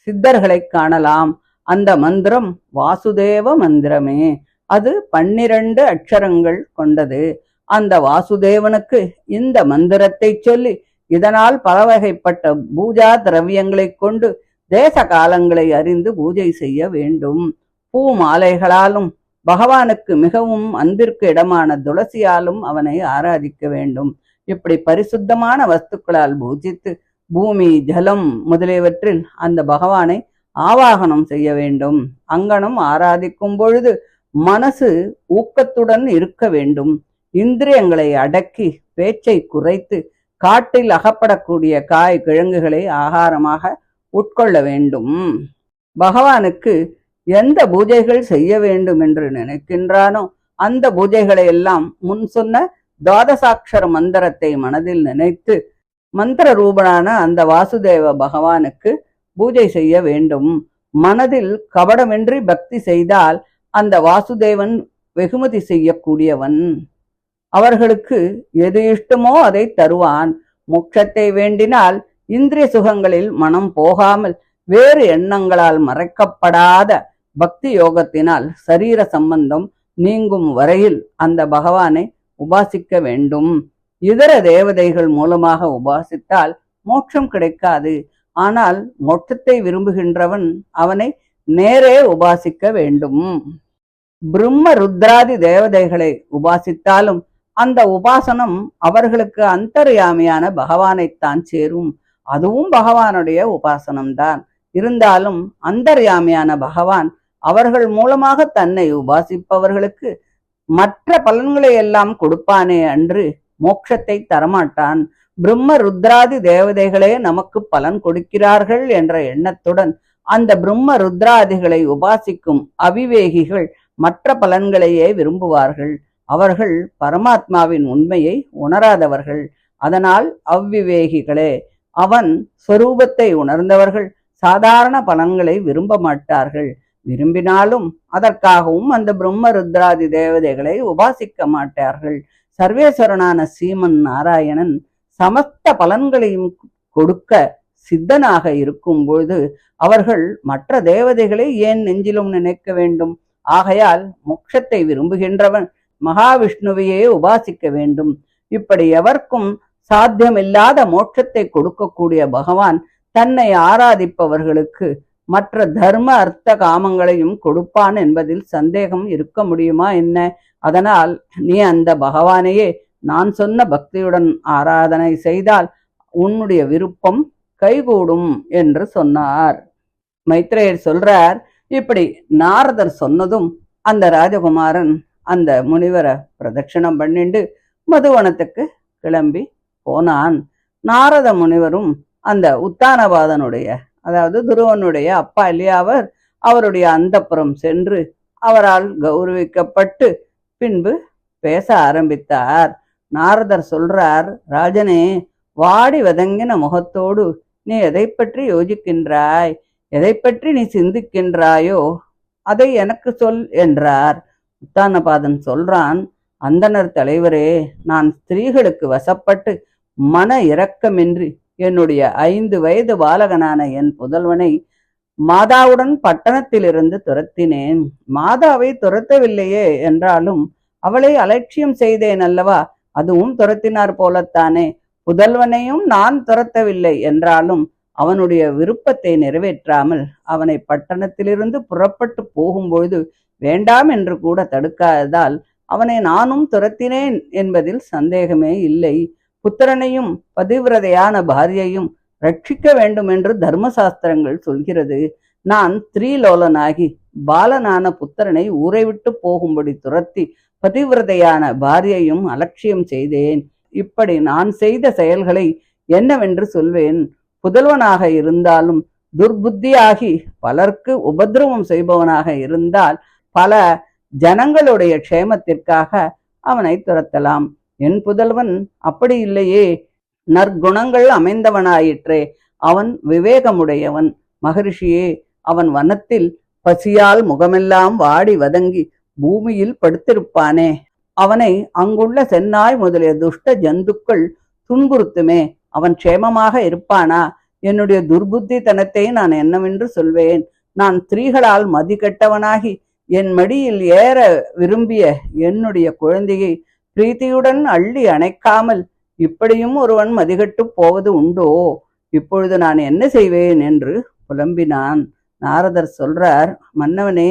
Speaker 1: சித்தர்களை காணலாம். அந்த மந்திரம் வாசுதேவ மந்திரமே. அது 12 அக்ஷரங்கள் கொண்டது. அந்த வாசுதேவனுக்கு இந்த மந்திரத்தை சொல்லி இதனால் பல வகைப்பட்ட பூஜா திரவியங்களை கொண்டு தேச காலங்களை அறிந்து பூஜை செய்ய வேண்டும். பூ மாலைகளாலும் பகவானுக்கு மிகவும் அன்பிற்கு இடமான துளசியாலும் அவனை ஆராதிக்க வேண்டும். இப்படி பரிசுத்தமான வஸ்துக்களால் பூஜித்து பூமி ஜலம் முதலியவற்றில் அந்த பகவானை ஆவாகனம் செய்ய வேண்டும். அங்கனம் ஆராதிக்கும் பொழுது மனசு ஊக்கத்துடன் இருக்க வேண்டும். இந்திரியங்களை அடக்கி பேச்சை குறைத்து காட்டில் அகப்படக்கூடிய காய் கிழங்குகளை ஆகாரமாக உட்கொள்ள வேண்டும். பகவானுக்கு எந்த பூஜைகள் செய்ய வேண்டும் என்று நினைக்கின்றானோ அந்த பூஜைகளை எல்லாம் முன் சொன்ன துவாதசாட்சர மந்திரத்தை மனதில் நினைத்து மந்திர ரூபனான அந்த வாசுதேவ பகவானுக்கு பூஜை செய்ய வேண்டும். மனதில் கபடமின்றி பக்தி செய்தால் அந்த வாசுதேவன் வெகுமதி செய்யக்கூடியவன். அவர்களுக்கு எது இஷ்டமோ அதை தருவான். மோட்சத்தை வேண்டினால் இந்திரிய சுகங்களில் மனம் போகாமல் வேறு எண்ணங்களால் மறைக்கப்படாத பக்தி யோகத்தினால் சரீர சம்பந்தம் நீங்கும் வரையில் அந்த பகவானை உபாசிக்க வேண்டும். இதர தேவதைகள் மூலமாக உபாசித்தால் மோட்சம் கிடைக்காது. ஆனால் மோட்சத்தை விரும்புகின்றவன் அவனை நேரே உபாசிக்க வேண்டும். பிரம்ம ருத்ராதி தேவதைகளை உபாசித்தாலும் அந்த உபாசனம் அவர்களுக்கு அந்தர்யாமியான பகவானைத்தான் சேரும். அதுவும் பகவானுடைய உபாசனம்தான். இருந்தாலும் அந்தர்யாமியான பகவான் அவர்கள் மூலமாக தன்னை உபாசிப்பவர்களுக்கு மற்ற பலன்களை எல்லாம் கொடுப்பானே அன்று மோட்சத்தை தரமாட்டான். பிரம்ம ருத்ராதி தேவதைகளே நமக்கு பலன் கொடுக்கிறார்கள் என்ற எண்ணத்துடன் அந்த பிரம்ம ருத்ராதிகளை உபாசிக்கும் அவிவேகிகள் மற்ற பலன்களையே விரும்புவார்கள். அவர்கள் பரமாத்மாவின் உண்மையை உணராதவர்கள், அதனால் அவ்விவேகிகளே. அவன் ஸ்வரூபத்தை உணர்ந்தவர்கள் சாதாரண பலன்களை விரும்ப மாட்டார்கள். விரும்பினாலும் அதற்காகவும் அந்த பிரம்ம ருத்ராதி தேவதைகளை உபாசிக்க மாட்டார்கள். சர்வேஸ்வரனான ஸ்ரீமன் நாராயணன் சமஸ்த பலன்களையும் கொடுக்க சித்தனாக இருக்கும் பொழுது அவர்கள் மற்ற தேவதைகளை ஏன் நெஞ்சிலும் நினைக்க வேண்டும்? ஆகையால் மோட்சத்தை விரும்புகின்றவன் மகாவிஷ்ணுவையே உபாசிக்க வேண்டும். இப்படி எவர்க்கும் சாத்தியமில்லாத மோட்சத்தை கொடுக்கக்கூடிய பகவான் தன்னை ஆராதிப்பவர்களுக்கு மற்ற தர்ம அர்த்த காமங்களையும் கொடுப்பான் என்பதில் சந்தேகம் இருக்க முடியுமா என்ன? அதனால் நீ அந்த பகவானையே நான் சொன்ன பக்தியுடன் ஆராதனை செய்தால் உன்னுடைய விருப்பம் கைகூடும் என்று சொன்னார். மைத்ரேயர் சொல்றார், இப்படி நாரதர் சொன்னதும் அந்த ராஜகுமாரன் அந்த முனிவரை பிரதட்சிணம் பண்ணிண்டு மதுவனத்துக்கு கிளம்பி போனான். நாரத முனிவரும் அந்த உத்தானபாதனுடைய, அதாவது துருவனுடைய அப்பா இல்லையா அவர், அவருடைய அந்தப்புறம் சென்று அவரால் கௌரவிக்கப்பட்டு பின்பு பேச ஆரம்பித்தார். நாரதர் சொல்றார், ராஜனே, வாடி வதங்கின முகத்தோடு நீ எதை பற்றி யோசிக்கின்றாய், எதை பற்றி நீ சிந்திக்கின்றாயோ அதை எனக்கு சொல் என்றார். உத்தானபாதன் சொல்றான், அந்தனர் தலைவரே, நான் ஸ்திரீகளுக்கு வசப்பட்டு மன இரக்கமின்றி என்னுடைய 5 வயது பாலகனான என் புதல்வனை மாதாவுடன் பட்டணத்திலிருந்து துரத்தினேன். மாதாவை துரத்தவில்லையே என்றாலும் அவளை அலட்சியம் செய்தேன் அல்லவா, அதுவும் துரத்தினார் போலத்தானே. புதல்வனையும் நான் துரத்தவில்லை என்றாலும் அவனுடைய விருப்பத்தை நிறைவேற்றாமல் அவனை பட்டணத்திலிருந்து புறப்பட்டு போகும்பொழுது வேண்டாம் என்று கூட தடுக்காததால் அவனை நானும் துரத்தினேன் என்பதில் சந்தேகமே இல்லை. புத்திரனையும் பதிவிரதையான பாரியையும் ரட்சிக்க வேண்டும் என்று தர்மசாஸ்திரங்கள் சொல்கிறது. நான் ஸ்திரீலோலனாகி பாலனான புத்திரனை ஊரை விட்டு போகும்படி துரத்தி பதிவிரதையான பாரியையும் அலட்சியம் செய்தேன். இப்படி நான் செய்த செயல்களை என்னவென்று சொல்வேன்? புதல்வனாக இருந்தாலும் துர்புத்தியாகி பலருக்கு உபதிரவம் செய்பவனாக இருந்தால் பல ஜனங்களுடைய க்ஷேமத்திற்காக அவனை துரத்தலாம். என் புதல்வன் அப்படி இல்லையே, நற்குணங்கள் அமைந்தவனாயிற்றே, அவன் விவேகமுடையவன். மகரிஷியே, அவன் வனத்தில் பசியால் முகமெல்லாம் வாடி வதங்கி பூமியில் படுத்திருப்பானே, அவனை அங்குள்ள சென்னாய் முதலிய துஷ்ட ஜந்துக்கள் துன்புறுத்துமே, அவன் க்ஷேமமாக இருப்பானா? என்னுடைய துர்புத்தித்தனத்தை நான் என்னவென்று சொல்வேன்? நான் ஸ்திரீகளால் மதி கெட்டவனாகி என் மடியில் ஏற விரும்பிய என்னுடைய குழந்தையை பிரீத்தியுடன் அள்ளி அணைக்காமல் இப்படியும் ஒருவன் மதிகட்டு போவது உண்டோ? இப்பொழுது நான் என்ன செய்வேன் என்று புலம்பினான். நாரதர் சொல்றார், மன்னவனே,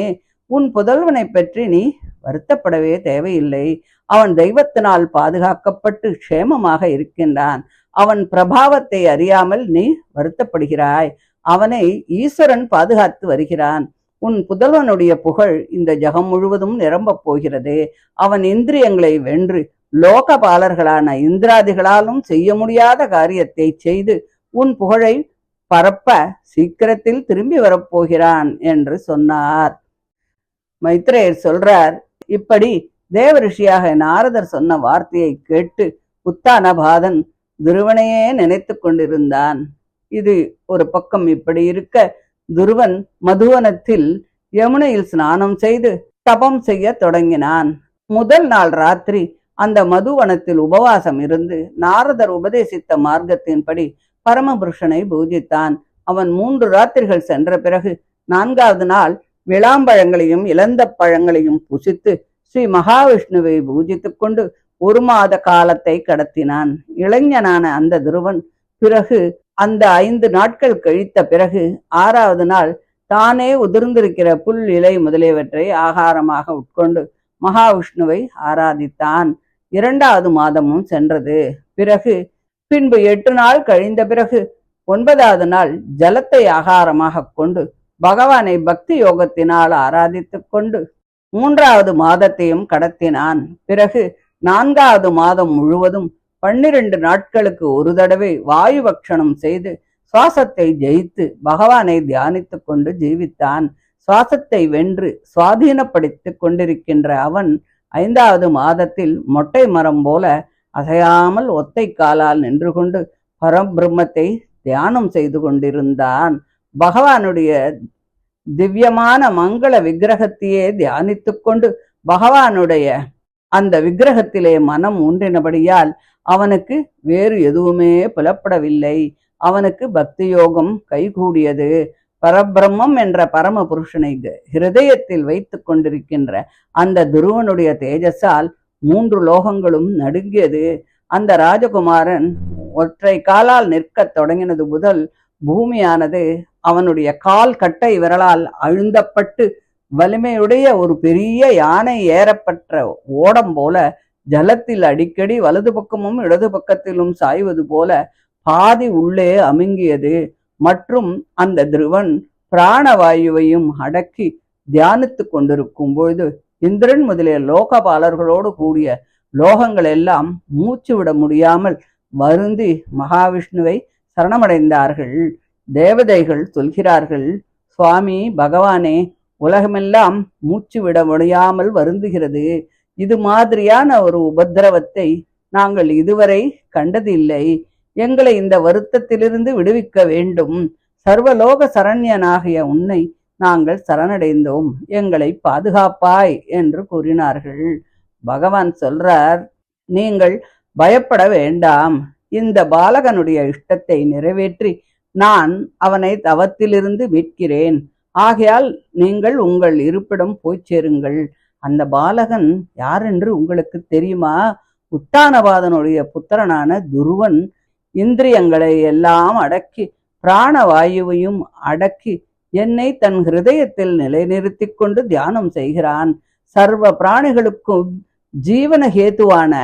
Speaker 1: உன் புதல்வனை பற்றி நீ வருத்தப்படவே தேவையில்லை. அவன் தெய்வத்தினால் பாதுகாக்கப்பட்டு க்ஷேமமாக இருக்கின்றான். அவன் பிரபாவத்தை அறியாமல் நீ வருத்தப்படுகிறாய். அவனை ஈஸ்வரன் பாதுகாத்து வருகிறான். உன் புதல்வனுடைய புகழ் இந்த ஜகம் முழுவதும் நிரம்பப் போகிறது. அவன் இந்திரியங்களை வென்று லோகபாலர்களான இந்திராதிகளாலும் செய்ய முடியாத காரியத்தை செய்து உன் புகழை பரப்ப சீக்கிரத்தில் திரும்பி வரப்போகிறான் என்று சொன்னார். மைத்ரேயர் சொல்றார், இப்படி தேவரிஷியாக நாரதர் சொன்ன வார்த்தையை கேட்டு உத்தானபாதன் துருவனையே நினைத்து கொண்டிருந்தான். இது ஒரு பக்கம் இப்படி இருக்க, துருவன் மதுவனத்தில் யமுனையில் ஸ்நானம் செய்து தபம் செய்ய தொடங்கினான். முதல் நாள் ராத்திரி அந்த மதுவனத்தில் உபவாசம் இருந்து நாரதர் உபதேசித்த மார்க்கத்தின்படி பரமபுருஷனை பூஜித்தான். அவன் 3 ராத்திரிகள் சென்ற பிறகு 4வது நாள் விளாம்பழங்களையும் இளந்த பழங்களையும் புசித்து ஸ்ரீ மகாவிஷ்ணுவை பூஜித்துக் கொண்டு 1 மாத காலத்தை கடத்தினான். இளைஞனான அந்த துருவன் பிறகு அந்த 5 நாட்கள் கழித்த பிறகு 6வது நாள் தானே உதிர்ந்திருக்கிற புல் இலை முதலியவற்றை ஆகாரமாக உட்கொண்டு மகாவிஷ்ணுவை ஆராதித்தான். 2வது மாதமும் சென்றது. பின்பு 8 நாள் கழிந்த பிறகு 9வது நாள் ஜலத்தை ஆகாரமாக கொண்டு பகவானை பக்தி யோகத்தினால் ஆராதித்துக் கொண்டு 3வது மாதத்தையும் கடத்தினான். பிறகு 4வது மாதம் முழுவதும் 12 நாட்களுக்கு ஒரு தடவை வாயு பக்ஷணம் செய்து சுவாசத்தை ஜெயித்து பகவானை தியானித்துக் கொண்டு ஜீவித்தான். சுவாசத்தை வென்று சுவாதீனப்படுத்திக் கொண்டிருக்கின்ற அவன் 5வது மாதத்தில் மொட்டை மரம் போல அசையாமல் ஒத்தை காலால் நின்று கொண்டு பரபிரம்மத்தை தியானம் செய்து கொண்டிருந்தான். பகவானுடைய திவ்யமான மங்கள விக்கிரகத்தையே தியானித்து கொண்டு பகவானுடைய அந்த விக்கிரகத்திலே மனம் ஊன்றினபடியால் அவனுக்கு வேறு எதுவுமே புலப்படவில்லை. அவனுக்கு பக்தி யோகம் கைகூடியது. பரபிரம்மம் என்ற பரம புருஷனை ஹிருதயத்தில் வைத்து கொண்டிருக்கின்ற அந்த துருவனுடைய தேஜஸால் 3 லோகங்களும் நடுங்கியது. அந்த ராஜகுமாரன் ஒற்றை காலால் நிற்கத் தொடங்கினது முதல் பூமியானது அவனுடைய கால் கட்டை விரலால் அழுந்தப்பட்டு வலிமையுடைய ஒரு பெரிய யானை ஏறப்பட்ட ஓடம் போல ஜலத்தில் அடிக்கடி வலது பக்கமும் இடது பக்கத்திலும் சாய்வது போல பாதி உள்ளே அமுங்கியது. மற்றும் அந்த துருவன் பிராணவாயுவையும் அடக்கி தியானித்து கொண்டிருக்கும் பொழுது இந்திரன் முதலிய லோகபாலர்களோடு கூடிய லோகங்கள் எல்லாம் மூச்சு விட முடியாமல் வருந்தி மகாவிஷ்ணுவை சரணமடைந்தார்கள். தேவதைகள் சொல்கிறார்கள், சுவாமி பகவானே, உலகமெல்லாம் மூச்சு விட முடியாமல் வருந்துகிறது. இது மாதிரியான ஒரு உபத்திரவத்தை நாங்கள் இதுவரை கண்டதில்லை. எங்களை இந்த வருத்தத்திலிருந்து விடுவிக்க வேண்டும். சர்வலோக சரண்யனாகிய உன்னை நாங்கள் சரணடைந்தோம், எங்களை பாதுகாப்பாய் என்று கூறினார்கள். பகவான் சொல்றார், நீங்கள் பயப்பட வேண்டாம். இந்த பாலகனுடைய இஷ்டத்தை நிறைவேற்றி நான் அவனை தவத்திலிருந்து மீட்கிறேன். ஆகையால் நீங்கள் உங்கள் இருப்பிடம் போய் சேருங்கள். அந்த பாலகன் யாரென்று உங்களுக்கு தெரியுமா? உத்தானபாதனுடைய புத்திரனான துருவன் இந்திரியங்களை எல்லாம் அடக்கி பிராணவாயுவையும் அடக்கி என்னை தன் ஹிருதயத்தில் நிலைநிறுத்தி கொண்டு தியானம் செய்கிறான். சர்வ பிராணிகளுக்கும் ஜீவன ஹேத்துவான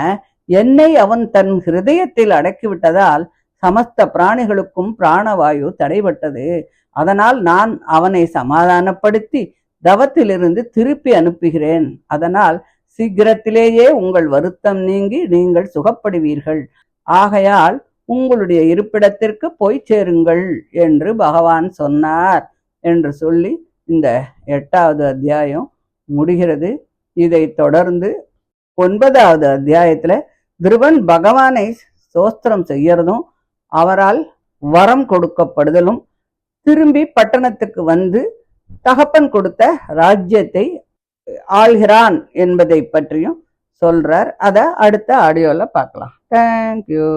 Speaker 1: என்னை அவன் தன் ஹிருதயத்தில் அடக்கிவிட்டதால் சமஸ்த பிராணிகளுக்கும் பிராணவாயு தடைபட்டது. அதனால் நான் அவனை சமாதானப்படுத்தி தவத்திலிருந்து திருப்பி அனுப்புகிறேன். அதனால் சீக்கிரத்திலேயே உங்கள் வருத்தம் நீங்கி நீங்கள் சுகப்படுவீர்கள். ஆகையால் உங்களுடைய இருப்பிடத்திற்கு போய் சேருங்கள் என்று பகவான் சொன்னார் என்று சொல்லி இந்த 8வது அத்தியாயம் முடிகிறது. இதை தொடர்ந்து 9வது அத்தியாயத்துல துருவன் பகவானை ஸ்தோத்திரம் செய்யறதும் அவரால் வரம் கொடுக்கப்படுதலும் திரும்பி பட்டணத்துக்கு வந்து தகப்பன் கொடுத்த ராஜ்யத்தை ஆள்கிறான் என்பதை பற்றியும் சொல்றார். அதை அடுத்த ஆடியோல பார்க்கலாம். தேங்க்யூ.